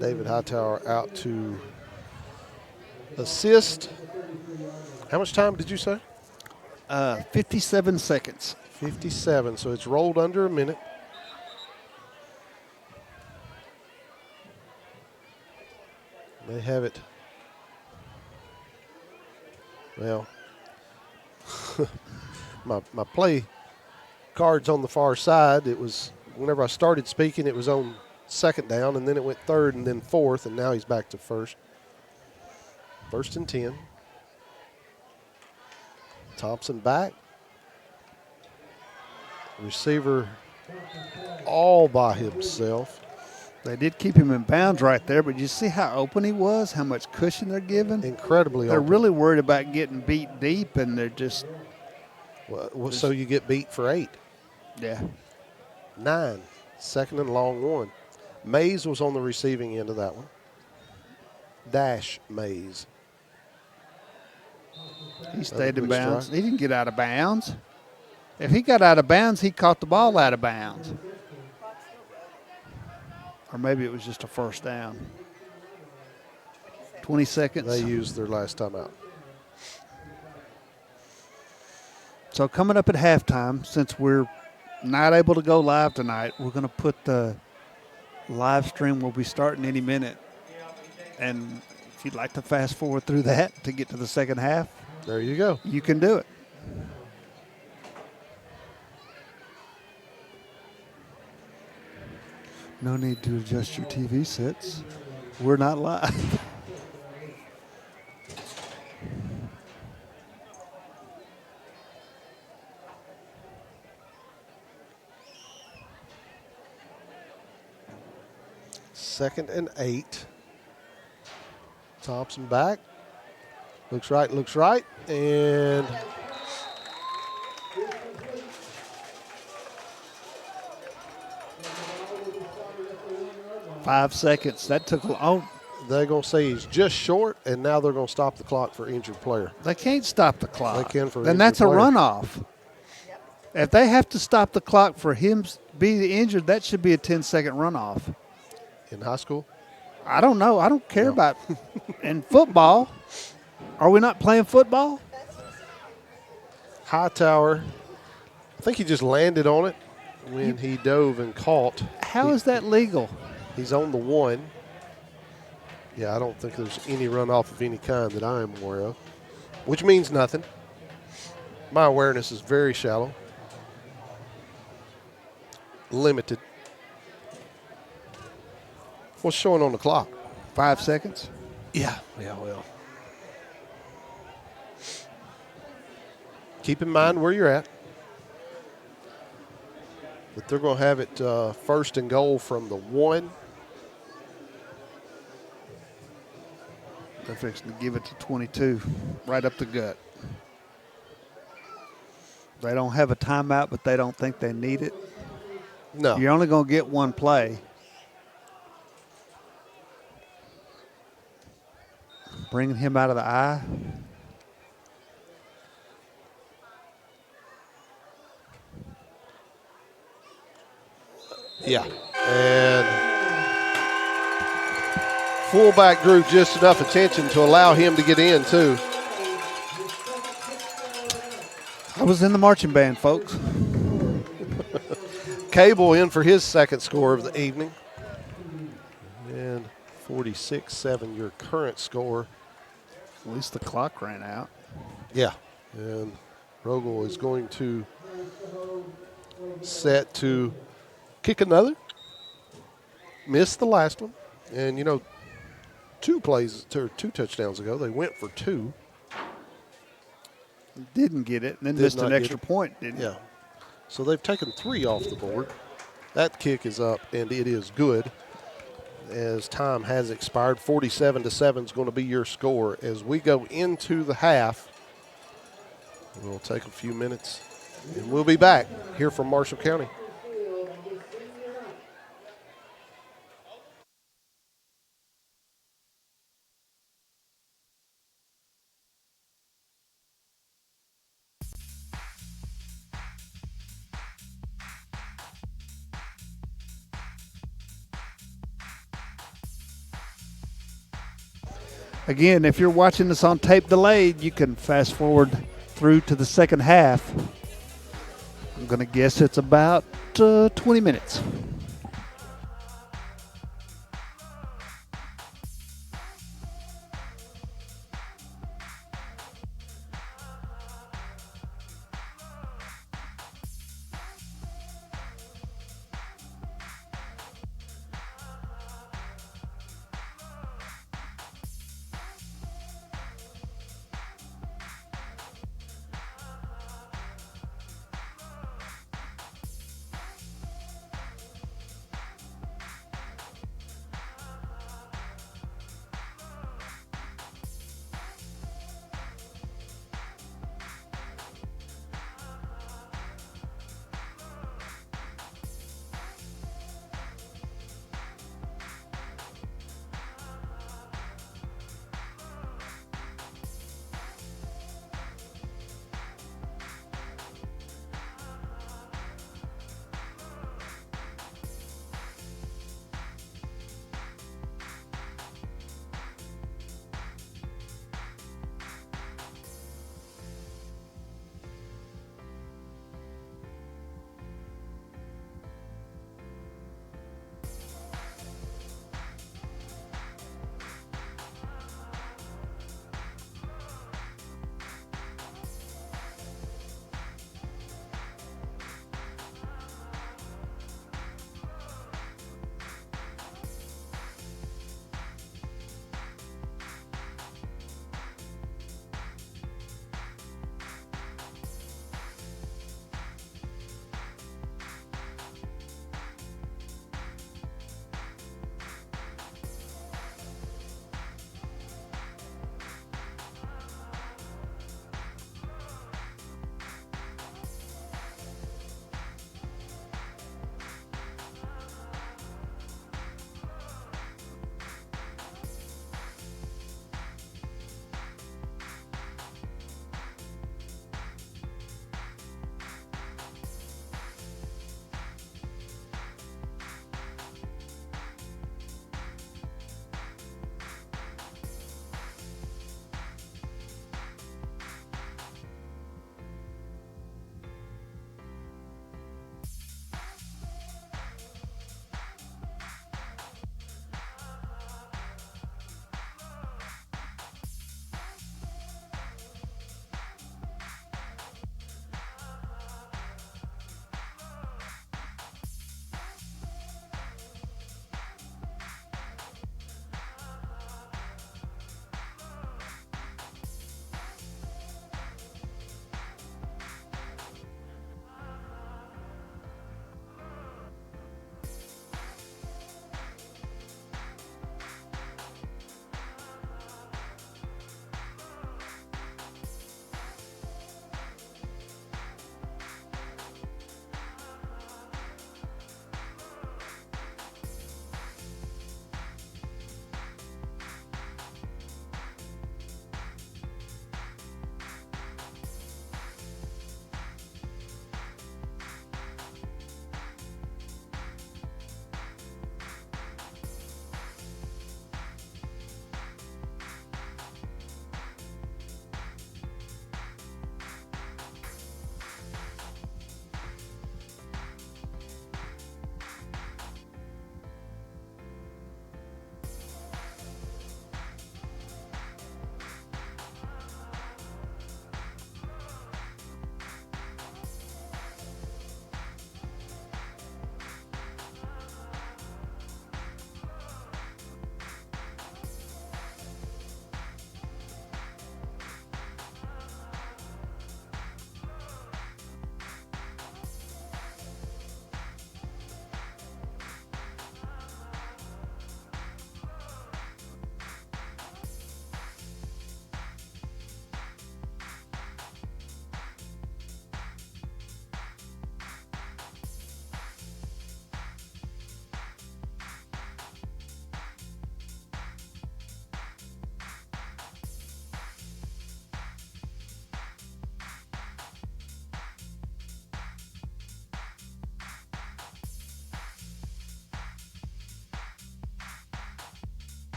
David Hightower out to assist. How much time did you say?
57 seconds.
57, so it's rolled under a minute. They have it. Well, my play card's on the far side. It was, whenever I started speaking, it was on second down, and then it went third and then fourth, and now he's back to first. 1st and 10. Thompson back. Receiver all by himself.
They did keep him in bounds right there, but you see how open he was, how much cushion they're giving?
Incredibly
They're
open.
really worried about getting beat deep, and they're just.
Well, so you get beat for 8.
Yeah.
9. 2nd and long 1. Mays was on the receiving end of that one. Dash Mays.
He stayed in bounds. He didn't get out of bounds. If he got out of bounds, he caught the ball out of bounds. Or maybe it was just a first down. 20 seconds.
They used their last time out.
So coming up at halftime, since we're not able to go live tonight, we're going to put the live stream will be starting any minute. And if you'd like to fast forward through that to get to the second half,
there you go.
You can do it. No need to adjust your TV sets. We're not live.
Second and 8. Thompson back. Looks right. And
.5 seconds. That took long.
They're going to say he's just short, and now they're going to stop the clock for injured player.
They can't stop the clock.
They can for
then
injured
that's a
player.
runoff. If they have to stop the clock for him being injured, that should be a 10-second runoff.
In high school?
I don't know. I don't care about in football. Are we not playing football?
Hightower, I think he just landed on it when he dove and caught.
How is that legal?
He's on the 1. Yeah, I don't think there's any runoff of any kind that I am aware of, which means nothing. My awareness is very shallow. Limited. What's showing on the clock?
5 seconds.
Yeah, well. keep in mind where you're at. But they're going to have it first and goal from the 1.
They're fixing to give it to 22, right up the gut. They don't have a timeout, but they don't think they need it.
No.
You're only going to get one play. Bringing him out of the eye.
Yeah. And fullback drew just enough attention to allow him to get in, too.
I was in the marching band, folks.
Cable in for his second score of the evening. And 46-7, your current score.
At least the clock ran out.
Yeah. And Rogel is going to set to kick another. Missed the last one. And, 2 touchdowns ago, they went for 2.
Didn't get it, and then
Did
missed
not
an
get
extra
it.
point, didn't
Yeah. So they've taken 3 off the board. That kick is up, and it is good. As time has expired, 47-7 is going to be your score. As we go into the half, we'll take a few minutes, and we'll be back here from Marshall County.
Again, if you're watching this on tape delayed, you can fast forward through to the second half. I'm going to guess it's about 20 minutes.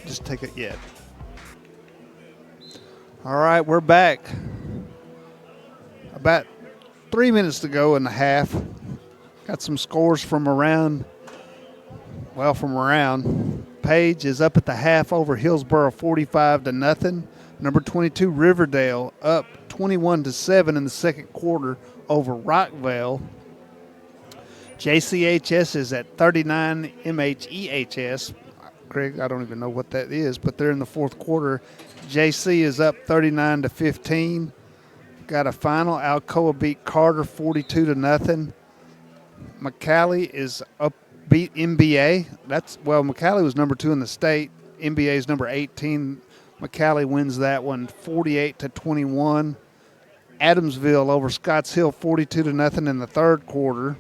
Just take it yet. All right, we're back. About 3 minutes to go in the half. Got some scores from around. Page is up at the half over Hillsboro 45-0. Number 22 Riverdale up 21-7 in the second quarter over Rockvale. JCHS is at 39 MHEHS. Craig, I don't even know what that is, but they're in the fourth quarter. JC is up 39-15. Got a final. Alcoa beat Carter 42-0. McCallie is up, beat MBA. McCallie was number 2 in the state. MBA is number 18. McCallie wins that one 48-21. Adamsville over Scotts Hill 42-0 in the third quarter.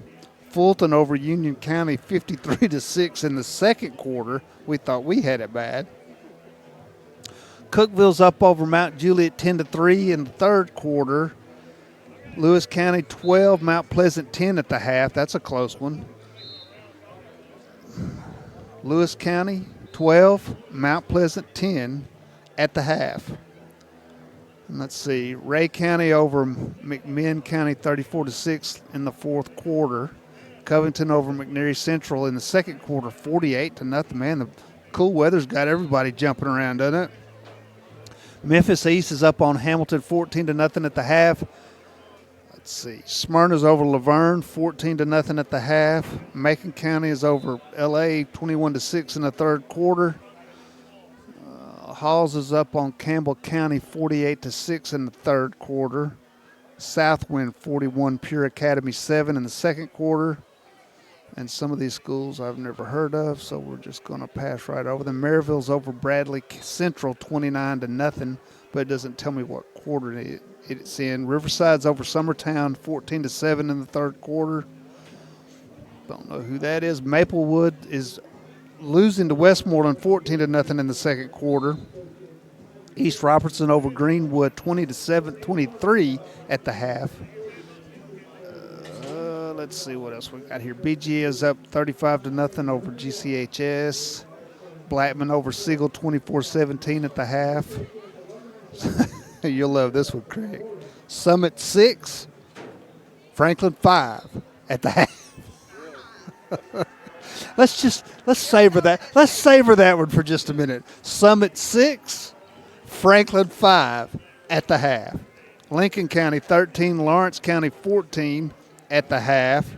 Fulton over Union County 53-6 in the second quarter. We thought we had it bad. Cookville's up over Mount Juliet 10-3 in the third quarter. Lewis County 12, Mount Pleasant 10 at the half. That's a close one. Lewis County 12, Mount Pleasant 10 at the half. And let's see, Ray County over McMinn County 34-6 in the fourth quarter. Covington over McNairy Central in the second quarter 48-0. Man, the cool weather's got everybody jumping around, doesn't it? Memphis East is up on Hamilton 14-0 at the half. Let's see, Smyrna's over Laverne 14-0 at the half. Macon County is over LA 21-6 in the third quarter. Halls is up on Campbell County 48-6 in the third quarter. Southwind 41, Pure Academy 7 in the second quarter. And some of these schools I've never heard of, so we're just going to pass right over them. Maryville's over Bradley Central 29-0, but it doesn't tell me what quarter it's in. Riverside's over Summertown 14-7 in the third quarter. Don't know who that is. Maplewood is losing to Westmoreland 14-0 in the second quarter. East Robertson over Greenwood 23 at the half. Let's see what else we got here. BG is up 35-0 over GCHS. Blackman over Siegel 24-17 at the half. You'll love this one, Craig. Summit 6, Franklin 5 at the half. Let's savor that. Let's savor that one for just a minute. Summit 6, Franklin 5 at the half. Lincoln County 13, Lawrence County 14 at the half.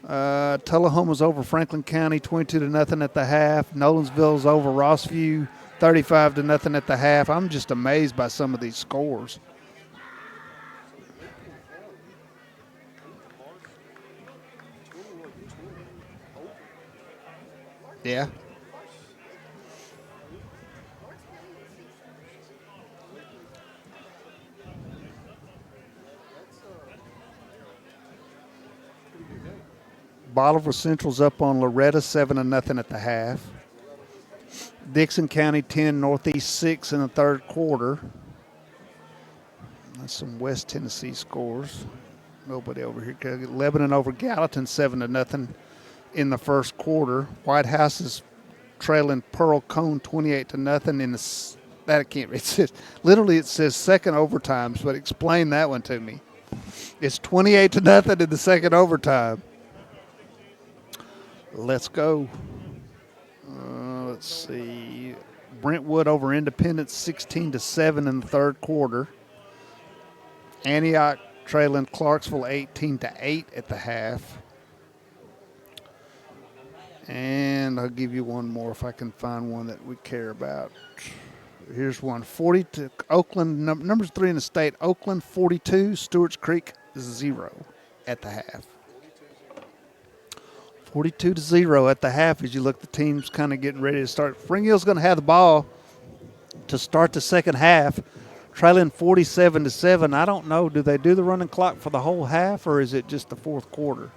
Tullahoma's over Franklin County 22-0 at the half. Nolensville's over Rossview 35-0 at the half. I'm just amazed by some of these scores. Yeah. Bolivar Central's up on Loretta 7-0 at the half. Dixon County 10, Northeast 6 in the third quarter. That's some West Tennessee scores. Nobody over here. Lebanon over Gallatin 7-0 in the first quarter. White House is trailing Pearl Cone 28-0 in the that I can't read. It says second overtimes, but explain that one to me. It's 28-0 in the second overtime. Let's go. Let's see. Brentwood over Independence 16-7 in the third quarter. Antioch trailing Clarksville 18-8 at the half. And I'll give you one more if I can find one that we care about. Here's one. 40 to Oakland, number 3 in the state. Oakland 42, Stewart's Creek 0 at the half. 42-0 at the half as you look, the team's kind of getting ready to start. Spring Hill's going to have the ball to start the second half, trailing 47-7. I don't know, do they do the running clock for the whole half or is it just the fourth quarter?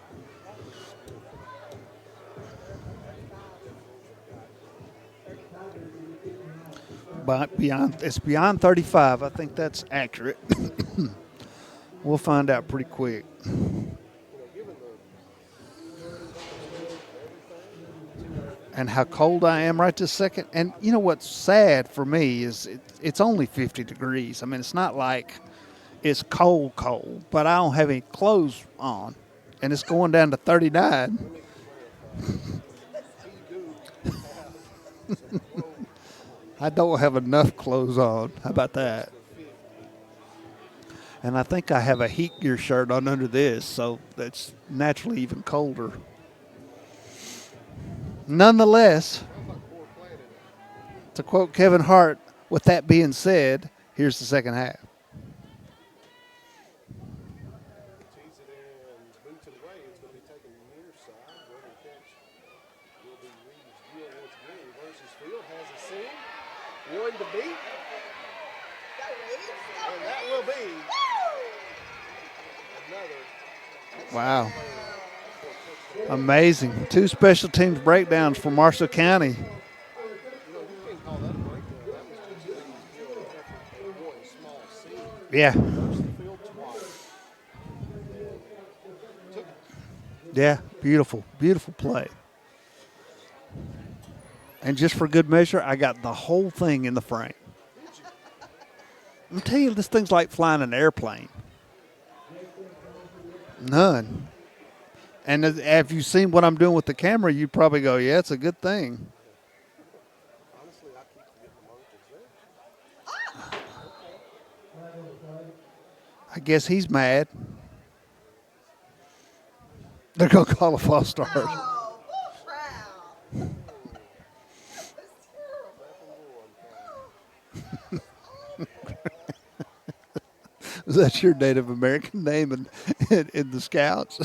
But it's beyond 35. I think that's accurate. We'll find out pretty quick. and how cold I am right this second. And you know what's sad for me is it's only 50 degrees. I mean, it's not like it's cold, but I don't have any clothes on, and it's going down to 39. I don't have enough clothes on. How about that? And I think I have a heat gear shirt on under this, so that's naturally even colder. Nonetheless, to quote Kevin Hart, with that being said, here's the second half.
One to beat. And that will be another.
Wow. Amazing. 2 special teams breakdowns for Marshall County. Yeah. Yeah, beautiful, beautiful play. And just for good measure, I got the whole thing in the frame. I'm telling you, this thing's like flying an airplane. None. And if you've seen what I'm doing with the camera, you probably go, yeah, it's a good thing. I guess he's mad. They're going to call a false start.
Oh, bull crap.
Is that your Native American name in the Scouts?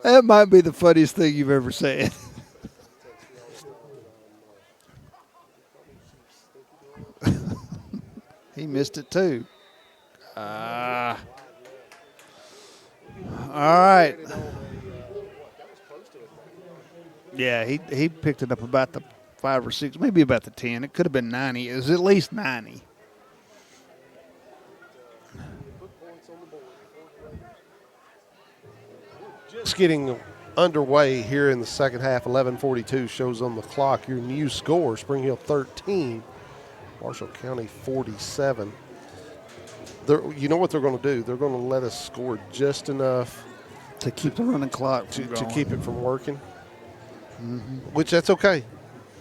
That might be the funniest thing you've ever said. He missed it too. All right. Yeah, he picked it up about the 5 or 6, maybe about the 10. It could have been 90. It was at least 90.
Just getting underway here in the second half. 11:42 shows on the clock. Your new score: Spring Hill 13, Marshall County 47. You know what they're going to do? They're going to let us score just enough
To keep the running clock
to
going.
keep it from working. Which that's okay.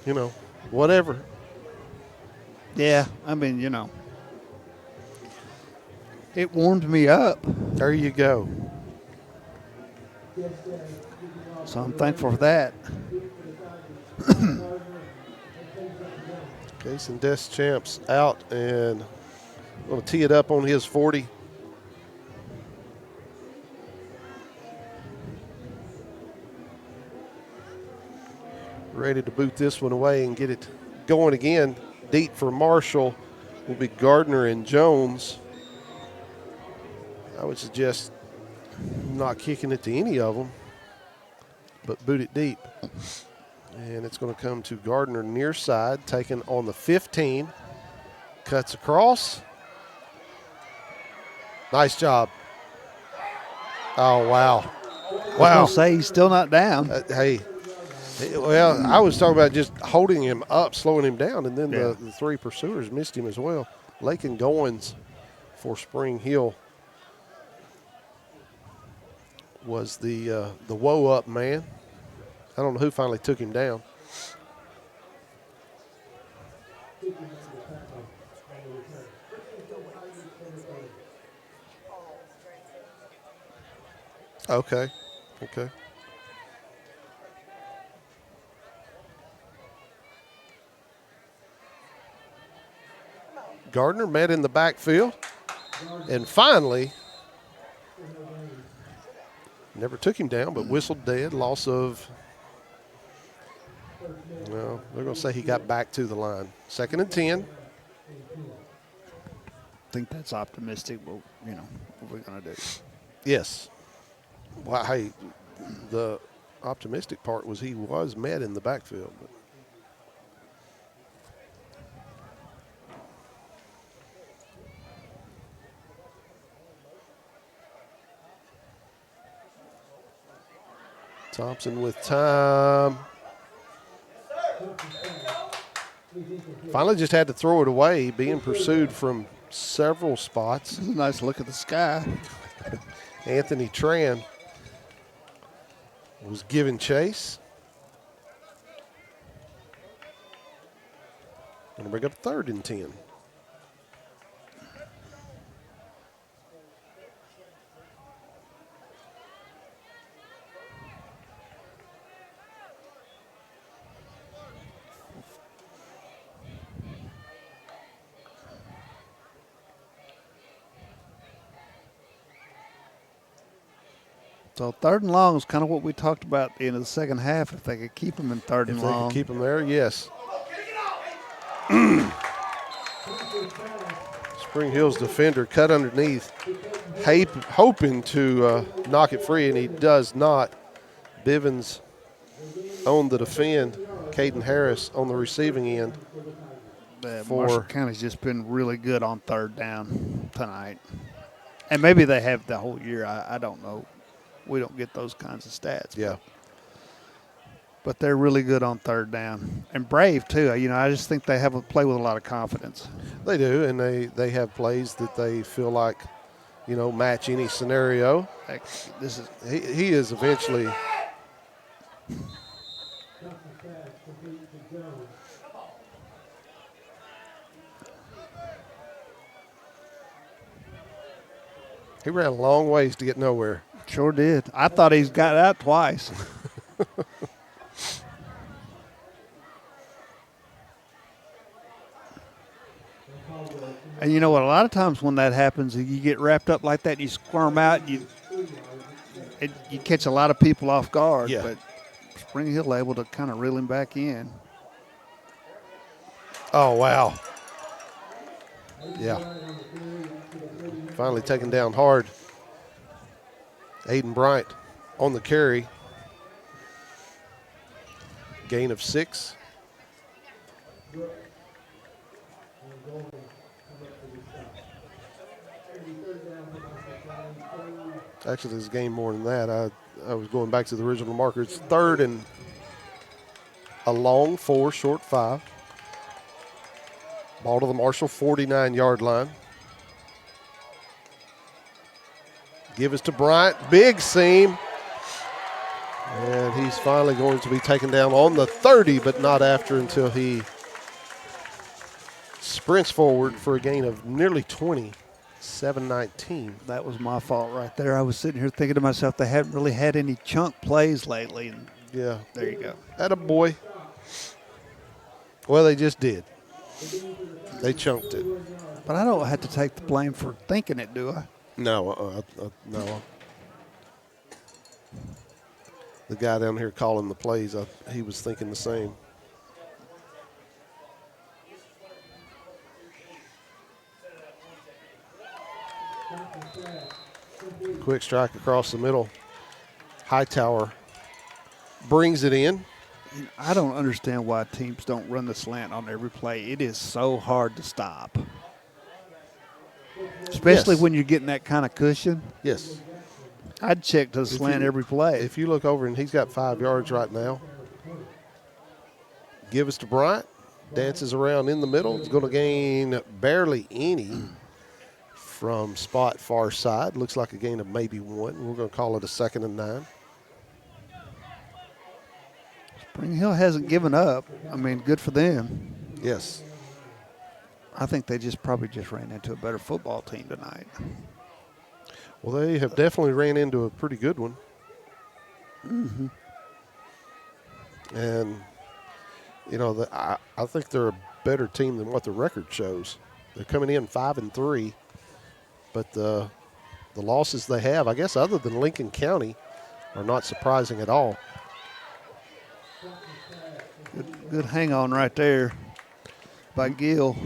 You know, whatever.
Yeah, I mean, it warmed me up,
There you go.
so I'm thankful for that.
Jason Deschamps out and going to tee it up on his 40. Ready to boot this one away and get it going again. Deep for Marshall will be Gardner and Jones. I would suggest not kicking it to any of them, but boot it deep. And it's going to come to Gardner near side, taken on the 15. Cuts across. Nice job. Oh, wow.
I was
Wow.
gonna say he's still not down.
Hey, well, I was talking about just holding him up, slowing him down, and then
Yeah.
the 3 pursuers missed him as well. Lakin Goins for Spring Hill was the woe-up man. I don't know who finally took him down. Okay. Gardner met in the backfield, and finally, never took him down, but whistled dead. Loss of, well, they're going to say he got back to the line. 2nd and 10.
I think that's optimistic, but what we're gonna do.
Yes. Well, hey, the optimistic part was he was met in the backfield. But Thompson with time. Finally just had to throw it away, being pursued from several spots.
This is a nice look at the sky.
Anthony Tran was giving chase. Going to bring up 3rd and 10.
So 3rd and long is kind of what we talked about at the end of the second half. If they could keep them in 3rd and
If they
long.
could keep them there, yes. Spring Hill's defender cut underneath, hoping to knock it free, and he does not. Bivens on the defend. Caden Harris on the receiving end.
Marshall County's just been really good on 3rd down tonight. And maybe they have the whole year. I don't know. We don't get those kinds of stats.
Yeah.
But they're really good on 3rd down. And brave, too. You know, I just think they have a play with a lot of confidence.
They do, and they have plays that they feel like, you know, match any scenario.
Like, this is
He is eventually. He ran a long ways to get nowhere.
sure did. I thought he's got out twice. And you know what? A lot of times when that happens, you get wrapped up like that, and you squirm out, you catch a lot of people off guard.
Yeah.
But Spring Hill able to kind of reel him back in.
Oh, wow. Yeah. Finally taken down hard. Aiden Bryant on the carry. Gain of 6. Actually, there's a game more than that. I was going back to the original marker. It's 3rd and a long 4, short 5. Ball to the Marshall 49-yard line. Give us to Bryant. Big seam. And he's finally going to be taken down on the 30, but not after until he sprints forward for a gain of nearly 20. 7-19.
That was my fault right there. I was sitting here thinking to myself, they haven't really had any chunk plays lately. And
Yeah.
there you go.
Attaboy. Well, they just did. They chunked it.
But I don't have to take the blame for thinking it, do I?
No, no. The guy down here calling the plays, he was thinking the same. Quick strike across the middle. Hightower brings it in.
I don't understand why teams don't run the slant on every play. It is so hard to stop. Especially
Yes.
when you're getting that kind of cushion.
Yes.
I'd check the slant every play.
If you look over, and he's got 5 yards right now. Give us to Bryant. Dances around in the middle. He's going to gain barely any from spot far side. Looks like a gain of maybe 1. We're going to call it a 2nd and 9.
Spring Hill hasn't given up. I mean, good for them.
Yes.
I think they probably just ran into a better football team tonight.
Well, they have definitely ran into a pretty good one.
Mm-hmm.
And, you know, I think they're a better team than what the record shows. They're coming in 5-3, but the losses they have, I guess other than Lincoln County, are not surprising at all.
Good hang on right there by Gill.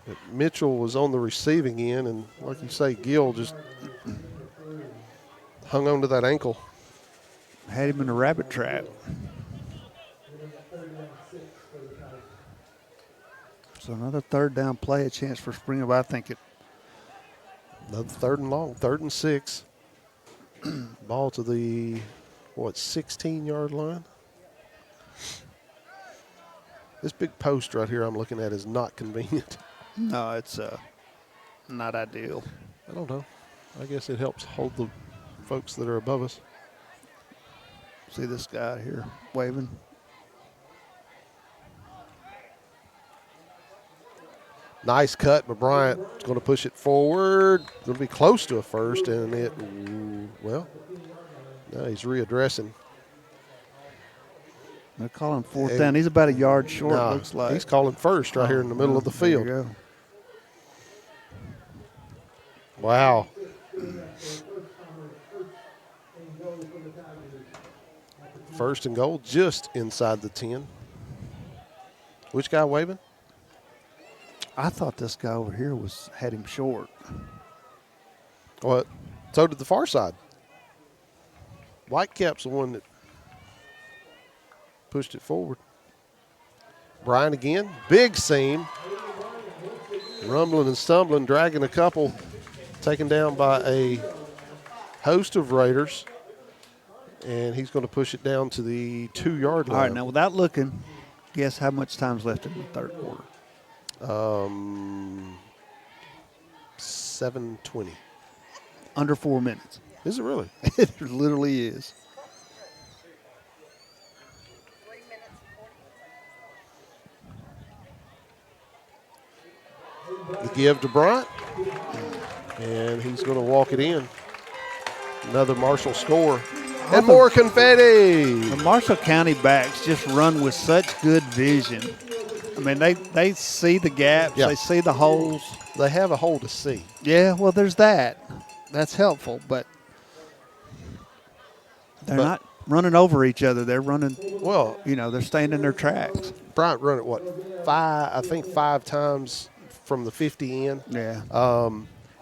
But Mitchell was on the receiving end, and like you say, Gill just hung on to that ankle.
Had him in a rabbit trap. So another 3rd down play, a chance for Spring Hill. I think
Another 3rd and long, 3rd and 6. Ball to the 16-yard line? This big post right here I'm looking at is not convenient.
No, it's not ideal.
I don't know. I guess it helps hold the folks that are above us.
See this guy here waving?
Nice cut, but Bryant's going to push it forward. Going to be close to a first, and now he's readdressing.
They're calling fourth down. He's about a yard short,
Nah,
looks like.
he's calling first right here in the middle of the
There you
field.
go.
Wow. First and goal just inside the 10. Which guy waving?
I thought this guy over here had him short.
Well, so did the far side. Whitecap's the one that pushed it forward. Bryant again. Big seam. Rumbling and stumbling, dragging a couple. Taken down by a host of Raiders. And he's going to push it down to the 2-yard line.
All right, now without looking, guess how much time's left in the third quarter?
7:20.
Under 4 minutes.
Is it really?
It literally is.
3 minutes and 40 seconds.
The give to Bryant. And he's going to walk it in. Another Marshall score. And more confetti.
The Marshall County backs just run with such good vision. I mean, they see the gaps.
Yeah.
They see the holes.
They have a hole to see.
Yeah, well, there's that. That's helpful, but they're not running over each other. They're running,
Well,
they're staying in their tracks.
Bryant run it, five times from the 50 in.
Yeah.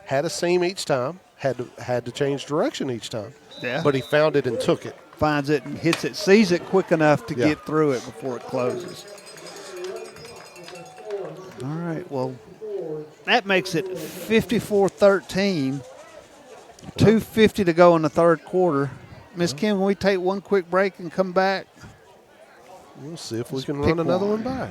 Had a seam each time. Had to change direction each time.
Yeah.
But he found it and took it.
Finds it and hits it, sees it quick enough to
Yeah.
get through it before it closes. All right, well, that makes it 54-13. 2:50 to go in the third quarter. Miss Kim, can we take one quick break and come back?
We'll see if we
Let's
can
pick
run another
one.
one back.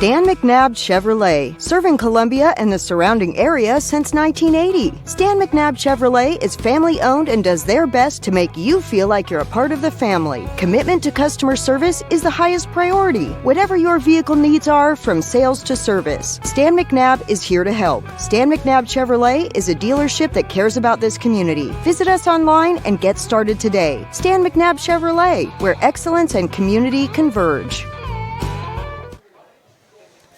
Stan McNabb Chevrolet, serving Columbia and the surrounding area since 1980. Stan McNabb Chevrolet is family owned and does their best to make you feel like you're a part of the family. Commitment to customer service is the highest priority. Whatever your vehicle needs are, from sales to service, Stan McNabb is here to help. Stan McNabb Chevrolet is a dealership that cares about this community. Visit us online and get started today. Stan McNabb Chevrolet, where excellence and community converge.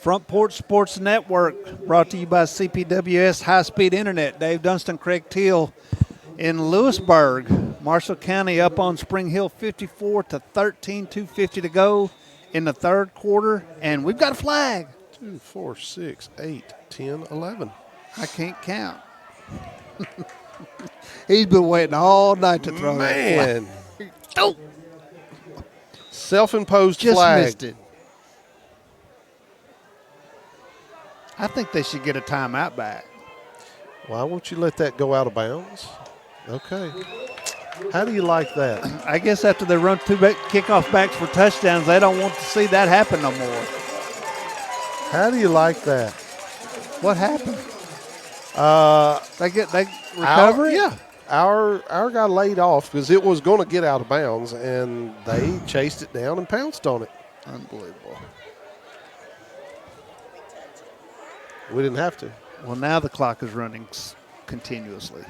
Front Porch Sports Network, brought to you by CPWS High Speed Internet. Dave Dunston, Craig Teal in Lewisburg. Marshall County up on Spring Hill 54-13, 2:50 to go in the third quarter. And we've got a flag.
2, 4, 6, 8, 10, 11.
I can't count. He's been waiting all night to throw that flag.
Man. Oh. Self-imposed
Just
flag.
missed it. I think they should get a timeout back.
Why won't you let that go out of bounds? Okay. How do you like that?
I guess after they run two kickoff backs for touchdowns, they don't want to see that happen no more.
How do you like that?
What happened? They recover it?
Yeah. Our guy laid off because it was going to get out of bounds, and they chased it down and pounced on it.
Unbelievable.
We didn't have to.
Well, now the clock is running continuously.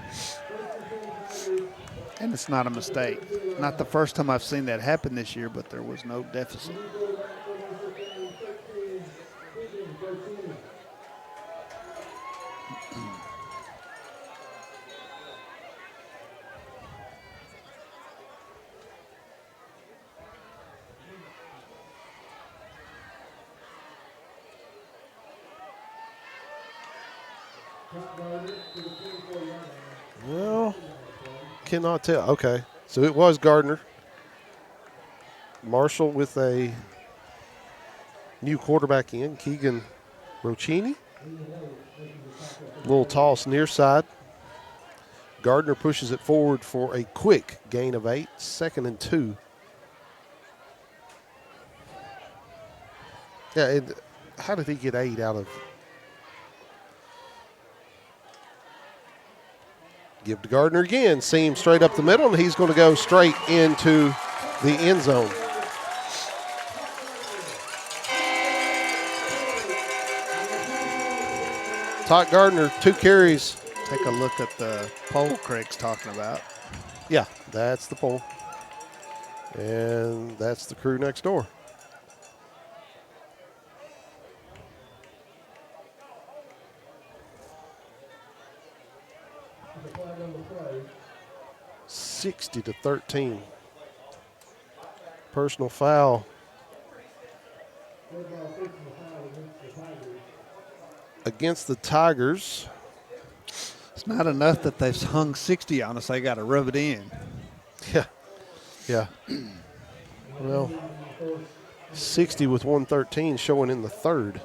And it's not a mistake. Not the first time I've seen that happen this year, but there was no deficit.
Well, cannot tell. Okay, so it was Gardner. Marshall with a new quarterback in, Keegan Rochini. Little toss near side. Gardner pushes it forward for a quick gain of 8, 2nd and 2. Yeah, how did he get 8 out of? Give to Gardner again. Seam straight up the middle, and he's going to go straight into the end zone. Todd Gardner, 2 carries.
Take a look at the pole Craig's talking about.
Yeah, that's the pole. And that's the crew next door. $60-13. Personal foul against the Tigers.
It's not enough that they've hung 60 on us. They got to rub it in.
Yeah. Yeah. Well, 60 with 113 showing in the third.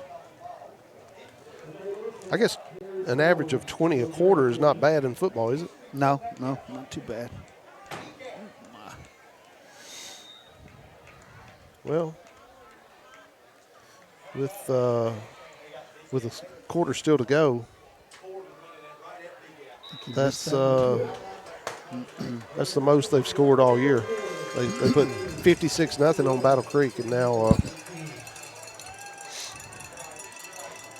I guess an average of 20 a quarter is not bad in football, is it?
No, not too bad.
Well, with a quarter still to go, that's the most they've scored all year. They put 56-0 on Battle Creek, and now.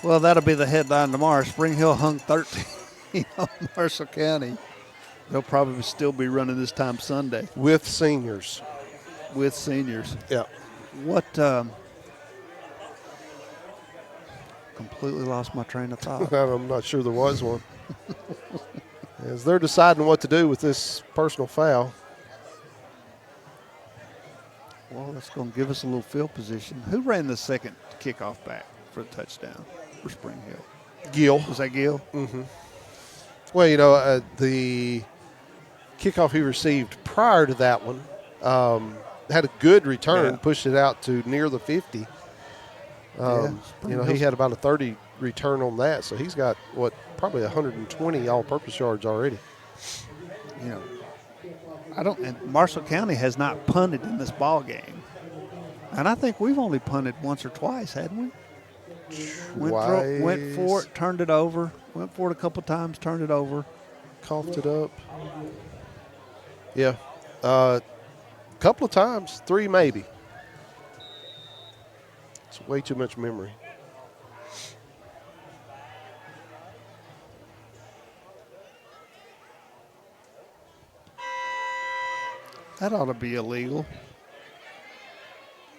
Well, that'll be the headline tomorrow. Spring Hill hung 13 on Marshall County. They'll probably still be running this time Sunday.
With seniors.
Yeah. What? Completely lost my train of thought.
I'm not sure there was one. As they're deciding what to do with this personal foul.
Well, that's going to give us a little field position. Who ran the second kickoff back for the touchdown for Spring Hill?
Gill.
Was that Gill?
Mm-hmm. Well, the kickoff he received prior to that one had a good return, pushed it out to near the 50. He had about a 30 return on that, so he's got, probably 120 all-purpose yards already.
And Marshall County has not punted in this ball game. And I think we've only punted once or twice, hadn't we? Went for it, turned it over. Went for it a couple times, turned it over.
Coughed it up. Yeah. Couple of times, 3 maybe. It's way too much memory.
That ought to be illegal.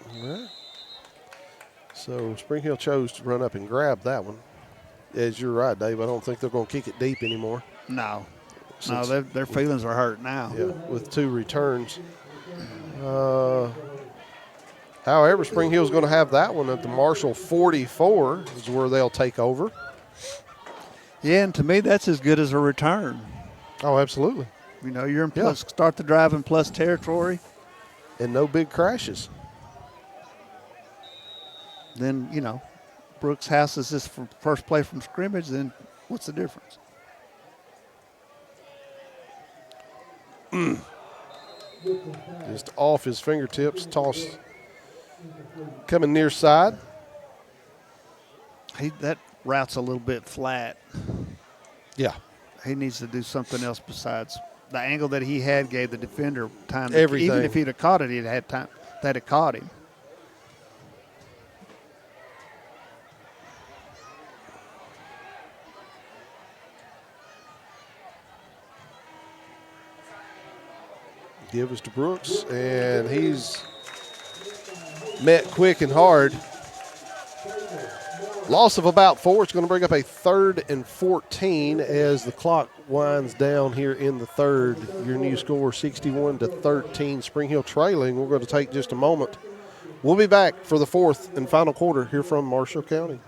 All right. So Spring Hill chose to run up and grab that one. As you're right, Dave, I don't think they're going to kick it deep anymore.
No, their feelings are hurt now.
Yeah, with 2 returns. However, Spring Hill's going to have that one at the Marshall 44 is where they'll take over.
Yeah, and to me, that's as good as a return.
Oh, absolutely.
You're in plus, start the drive in plus territory.
And no big crashes.
Then, Brooks houses this for first play from scrimmage, then what's the difference?
Just off his fingertips, tossed, coming near side.
That route's a little bit flat.
Yeah.
He needs to do something else besides the angle that he had gave the defender time.
Everything.
Even if he'd have caught it, he'd had time that it caught him.
Give us to Brooks, and he's met quick and hard. Loss of about 4. It's going to bring up a 3rd and 14 as the clock winds down here in the third. Your new score, 61-13. Spring Hill trailing. We're going to take just a moment. We'll be back for the 4th and final quarter here from Marshall County.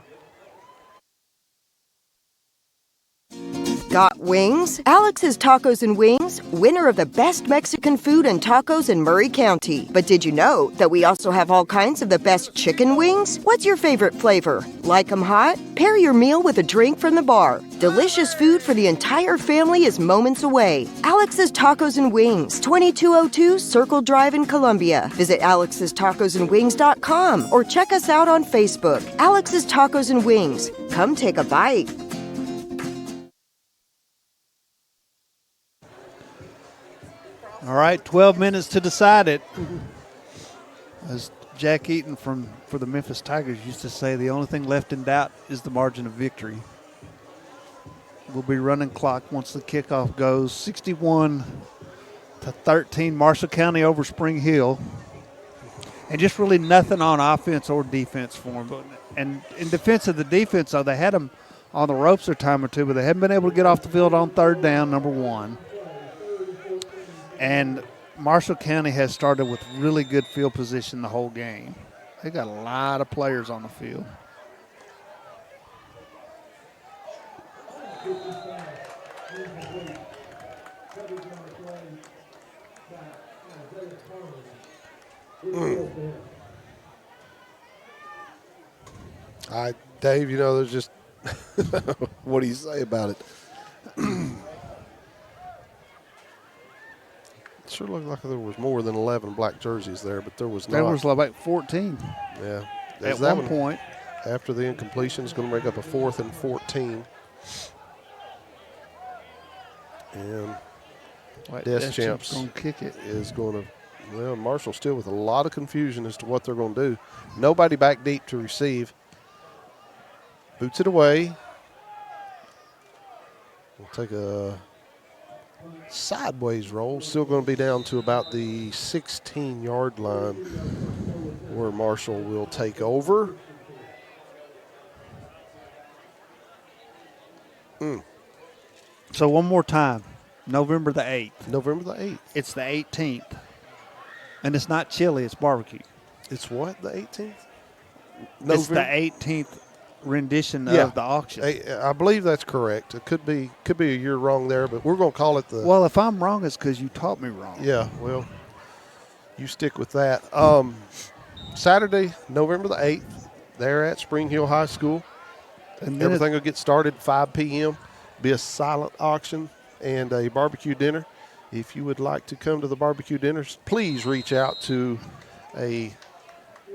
Got wings? Alex's Tacos and Wings, winner of the best Mexican food and tacos in Murray County. But did you know that we also have all kinds of the best chicken wings? What's your favorite flavor? Like 'em hot? Pair your meal with a drink from the bar. Delicious food for the entire family is moments away. Alex's Tacos and Wings, 2202 Circle Drive in Columbia. Visit alexstacosandwings.com or check us out on Facebook. Alex's Tacos and Wings. Come take a bite.
All right, 12 minutes to decide it. As Jack Eaton for the Memphis Tigers used to say, the only thing left in doubt is the margin of victory. We'll be running clock once the kickoff goes. 61-13, Marshall County over Spring Hill. And just really nothing on offense or defense for them. And in defense of the defense, though, they had them on the ropes a time or two, but they haven't been able to get off the field on third down, number one. And Marshall County has started with really good field position the whole game. They got a lot of players on the field.
Dave, there's just what do you say about it? It sure looked like there was more than 11 black jerseys there, but there was not.
There was like 14.
Yeah.
At one point.
After the incompletion, is going to make up a 4th and 14. And Deschamps
going to kick it.
is going to, Marshall still with a lot of confusion as to what they're going to do. Nobody back deep to receive. Boots it away. We'll take a sideways roll. Still going to be down to about the 16-yard line where Marshall will take over.
So one more time, November the 8th.
November the 8th.
It's the 18th. And it's not chili, it's barbecue.
It's what, the 18th?
It's the 18th rendition of the auction.
I believe that's correct. It could be a year wrong there, but we're going to call it the.
Well, if I'm wrong, it's because you taught me wrong.
Yeah, well, you stick with that. Saturday, November the 8th, there at Spring Hill High School. And everything will get started at 5 p.m. Be a silent auction and a barbecue dinner. If you would like to come to the barbecue dinners, please reach out to a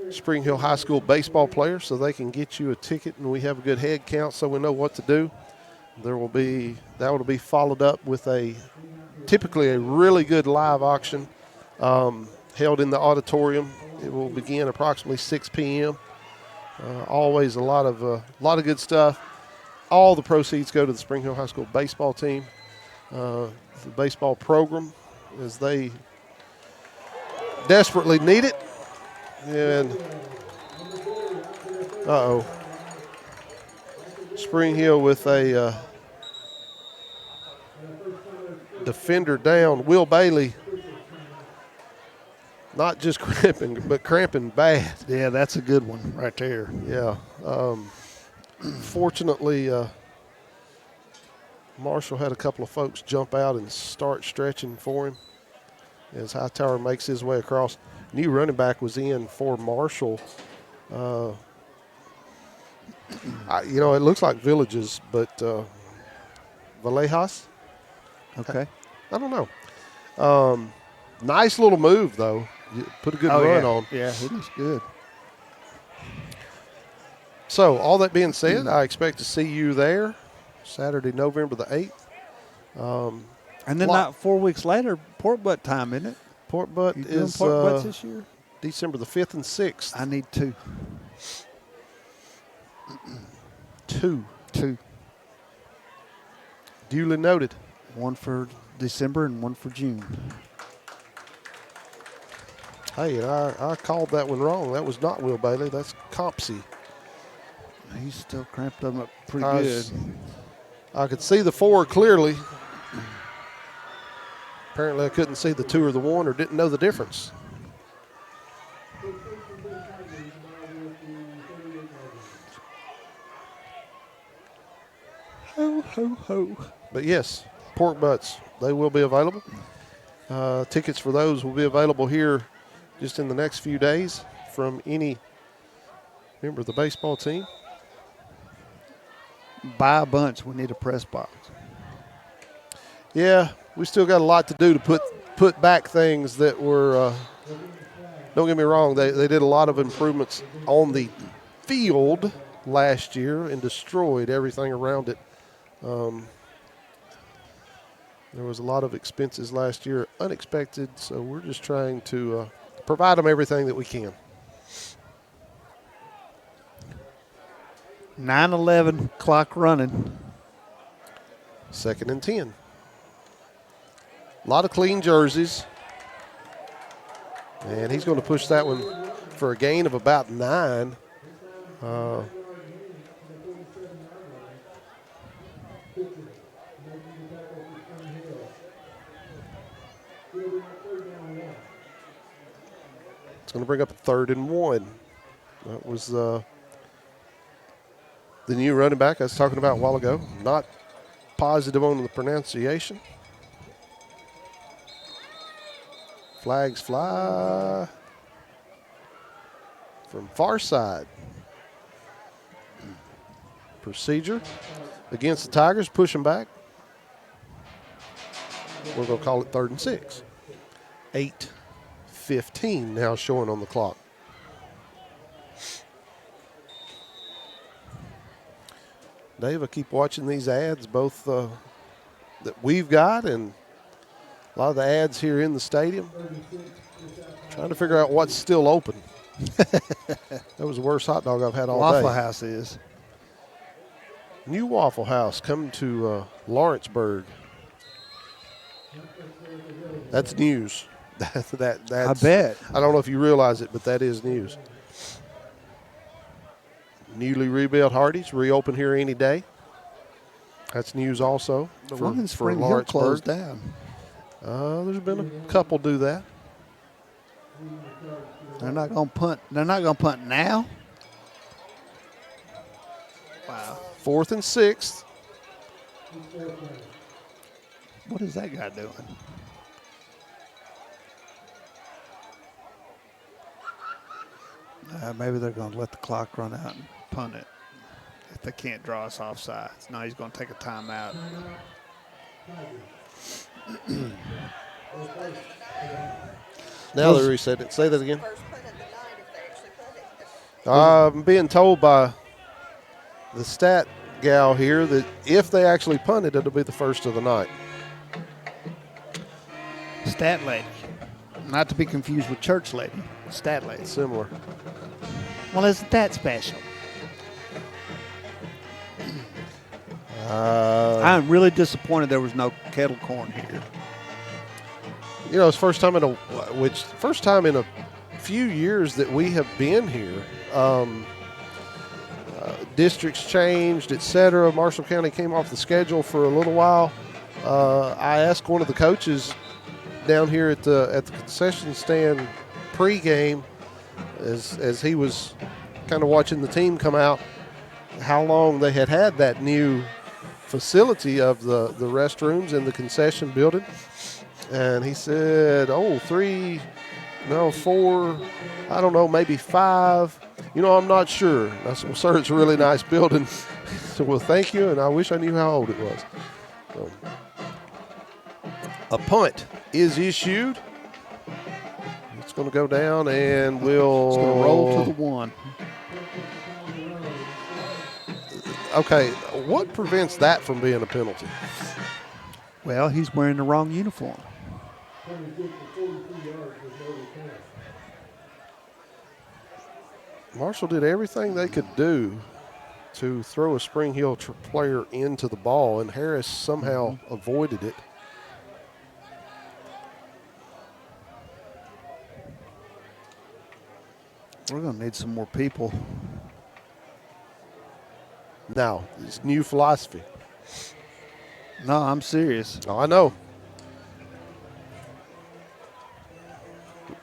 Spring Hill High School baseball player so they can get you a ticket, and we have a good head count so we know what to do. That will be followed up with typically a really good live auction held in the auditorium. It will begin approximately 6 p.m. Always a lot of good stuff. All the proceeds go to the Spring Hill High School baseball team, the baseball program, as they desperately need it. And Spring Hill with a defender down. Will Bailey not just cramping, but cramping bad.
Yeah, that's a good one right there.
Yeah. Fortunately, Marshall had a couple of folks jump out and start stretching for him as Hightower makes his way across. New running back was in for Marshall. It looks like Villages, but Villejas?
Okay.
I don't know. Nice little move, though. You put a good run on.
Yeah, it is good.
So, all that being said, I expect to see you there Saturday, November the 8th.
And then not 4 weeks later, pork butt time, isn't it?
Pork butt is
pork butts this year?
December the 5th and 6th.
I need two. Two.
Duly noted.
One for December and one for June.
Hey, I called that one wrong. That was not Will Bailey. That's Compsey.
He's still cramped up pretty good.
I could see the 4 clearly. Apparently I couldn't see the 2 or the 1 or didn't know the difference. Oh.
ho, ho.
But yes, pork butts, they will be available. Tickets for those will be available here just in the next few days from any member of the baseball team.
Buy a bunch. We need a press box.
Yeah, we still got a lot to do to put back things that were, don't get me wrong, they did a lot of improvements on the field last year and destroyed everything around it. There was a lot of expenses last year, unexpected, so we're just trying to provide them everything that we can.
9:11, clock running.
2nd and 10. A lot of clean jerseys. And he's going to push that one for a gain of about 9. It's going to bring up a 3rd and 1. That was the new running back I was talking about a while ago. Not positive on the pronunciation. Flags fly from far side. Procedure against the Tigers, pushing back. We're going to call it 3rd and 6. 8:15 now showing on the clock. Dave, I keep watching these ads, both that we've got and a lot of the ads here in the stadium. Trying to figure out what's still open. That was the worst hot dog I've had all day.
Waffle House is.
New Waffle House coming to Lawrenceburg. That's news. That's,
I bet.
I don't know if you realize it, but that is news. Newly rebuilt Hardee's reopen here any day. That's news also.
The
for,
one in
for
Spring Hill
Lawrenceburg.
closed down.
There's been a couple do that.
They're not going to punt. They're not going to punt now. Wow.
4th and 6.
What is that guy doing? Maybe they're going to let the clock run out and punt it if they can't draw us off sides. No, he's going to take a timeout.
Now they reset it. Say that again.
First punt of the night if they actually put it.
I'm being told by the stat gal here that if they actually punt it, it'll be the first of the night.
Stat lady. Not to be confused with church lady. Stat lady.
Similar.
Well, isn't that special? I'm really disappointed there was no kettle corn here.
You know, it's first time in a few years that we have been here. Districts changed, etc. Marshall County came off the schedule for a little while. I asked one of the coaches down here at the concession stand pregame, as he was kind of watching the team come out, how long they had that new facility of the restrooms in the concession building. And he said, 4, I don't know, maybe 5. You know, I'm not sure. I said, well, sir, it's a really nice building. So, well, thank you, and I wish I knew how old it was. So, a punt is issued. It's going to go down and will...
It's going to roll to the 1.
Okay, what prevents that from being a penalty?
Well, he's wearing the wrong uniform.
Marshall did everything they could do to throw a Spring Hill player into the ball, and Harris somehow avoided it.
We're going to need some more people.
Now, it's new philosophy.
No, I'm serious.
Oh, I know.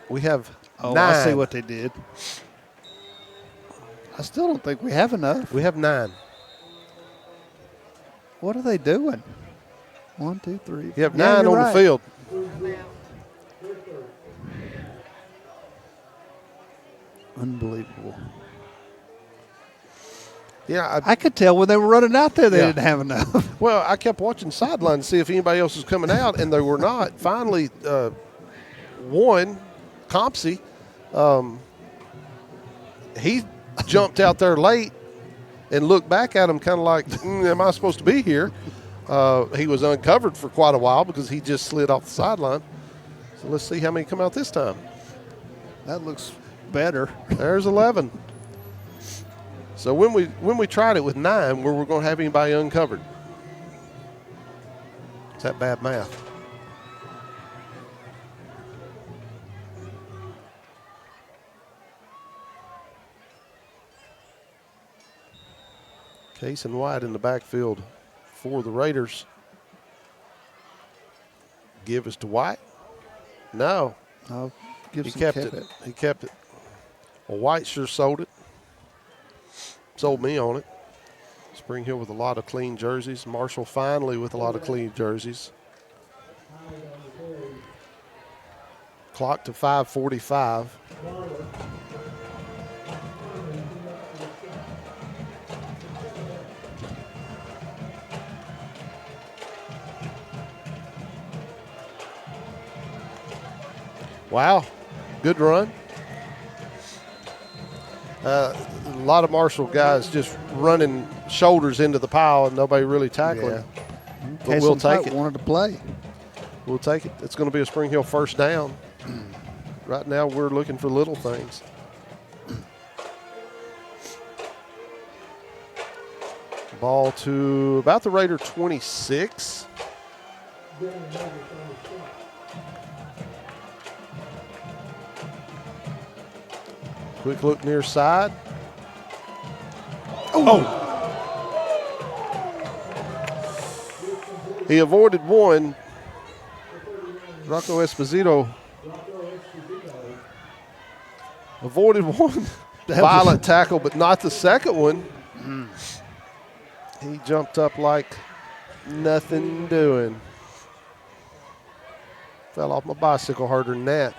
We have 9.
I see what they did. I still don't think we have enough.
We have 9.
What are they doing? 1, 2, 3.
You have
Yeah,
9
you're
on
right.
the field.
Unbelievable.
Yeah,
I could tell when they were running out there they
Yeah.
didn't have enough.
well, I kept watching the sideline to see if anybody else was coming out, and they were not. Finally, one, Compsey, he jumped out there late and looked back at him kind of like, am I supposed to be here? He was uncovered for quite a while because he just slid off the sideline. So let's see how many come out this time.
That looks better.
There's 11. So when we tried it with 9, where we're going to have anybody uncovered? Is that bad math? Case and White in the backfield for the Raiders. Give us to White? No.
Oh,
He kept it. He kept it. Well, White sure sold it. Sold me on it. Spring Hill with a lot of clean jerseys. Marshall finally with a lot of clean jerseys. Clock to 5:45. Wow, good run. A lot of Marshall guys just running shoulders into the pile and nobody really tackling. But we'll take it.
Wanted to play.
We'll take it. It's going to be a Spring Hill first down. Right now we're looking for little things. Ball to about the Raider 26. Quick look near side. Oh! He avoided one. Rocco Esposito avoided one violent tackle, but not the second one. He jumped up like nothing doing. Fell off my bicycle harder than that.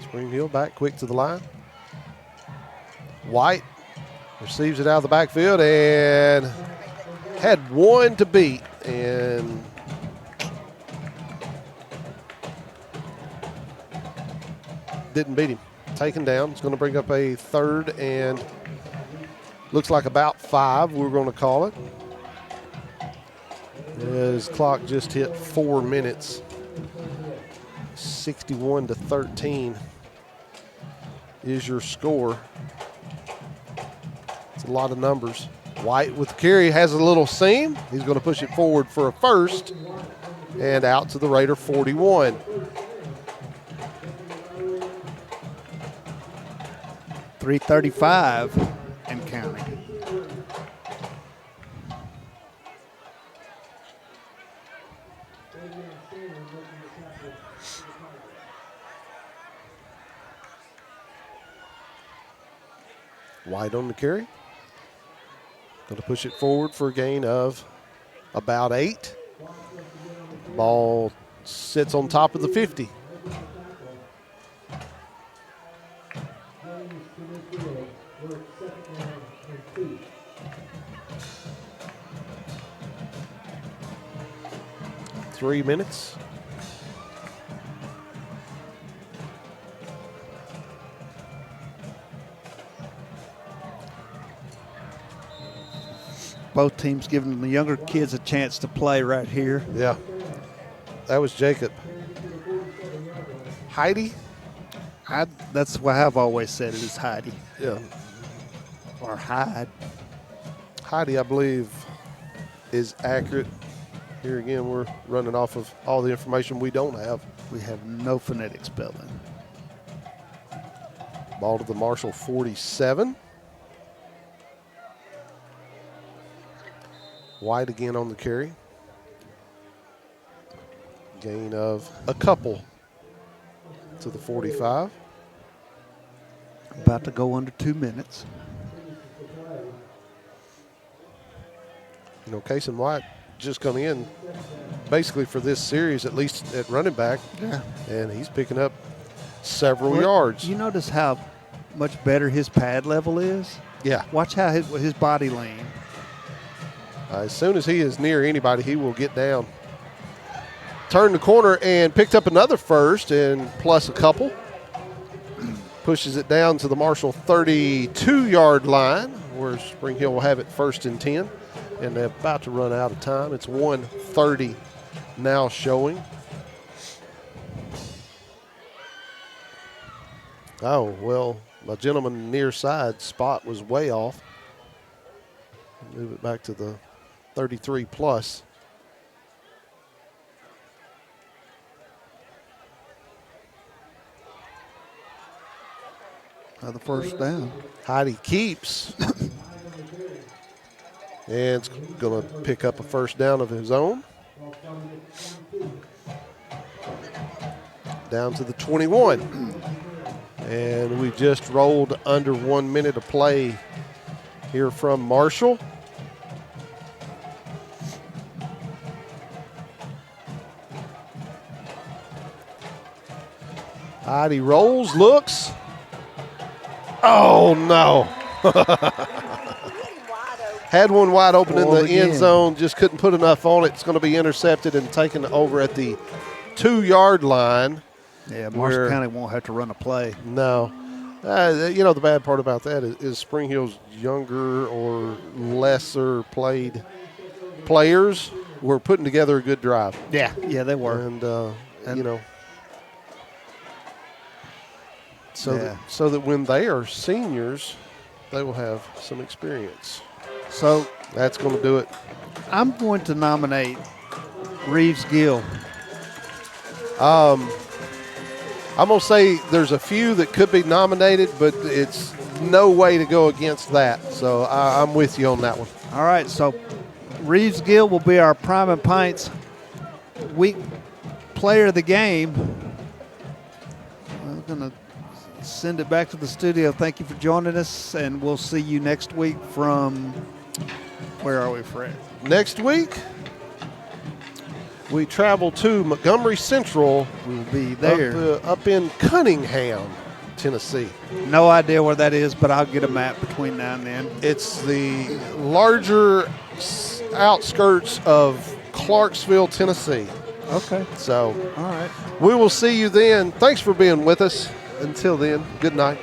Spring Hill back quick to the line. White receives it out of the backfield and had one to beat and didn't beat him. Taken down. It's going to bring up a third and looks like about 5, we're going to call it. His clock just hit 4 minutes. 61-13 is your score. It's a lot of numbers. White with the carry has a little seam. He's going to push it forward for a first and out to the Raider 41.
.335 and counting.
White on the carry. Going to push it forward for a gain of about 8. Ball sits on top of the 50. Three minutes.
Both teams giving the younger kids a chance to play right here.
Yeah. That was Jacob. Heidi?
That's what I've always said, it is Heidi.
Yeah.
Or Hyde.
Heidi, I believe, is accurate. Here again, we're running off of all the information we don't have.
We have no phonetic spelling.
Ball to the Marshall 47. White again on the carry. Gain of a couple to the 45.
About to go under 2 minutes.
You know, Kason White just come in basically for this series, at least at running back.
Yeah.
And he's picking up several yards.
You notice how much better his pad level is?
Yeah.
Watch how his body lean.
As soon as he is near anybody, he will get down. Turned the corner and picked up another first and plus a couple. Pushes it down to the Marshall 32-yard line where Spring Hill will have it 1st and 10. And they're about to run out of time. It's 1:30 now showing. Oh, well, my gentleman near side spot was way off. Move it back to the 33 plus.
Another first down.
Heidi keeps. And it's going to pick up a first down of his own. Down to the 21. And we just rolled under 1 minute of play here from Marshall. Heidi rolls, looks. Oh, no. Had one wide open in the end zone, just couldn't put enough on it. It's going to be intercepted and taken over at the 2-yard line.
Yeah, Marshall County won't have to run a play.
No. You know, the bad part about that is Spring Hill's younger or lesser played players were putting together a good drive.
Yeah, they were.
And you know, so that when they are seniors, they will have some experience.
So
that's going to do it.
I'm going to nominate Reeves Gill.
I'm going to say there's a few that could be nominated, but it's no way to go against that. So I'm with you on that one.
All right, so Reeves Gill will be our Prime and Pints week player of the game. I'm going to send it back to the studio. Thank you for joining us, and we'll see you next week from – where are we, Fred?
Next week, we travel to Montgomery Central.
We'll be there.
Up in Cunningham, Tennessee.
No idea where that is, but I'll get a map between now and then.
It's the larger outskirts of Clarksville, Tennessee.
Okay.
So,
all right.
We will see you then. Thanks for being with us. Until then, good night.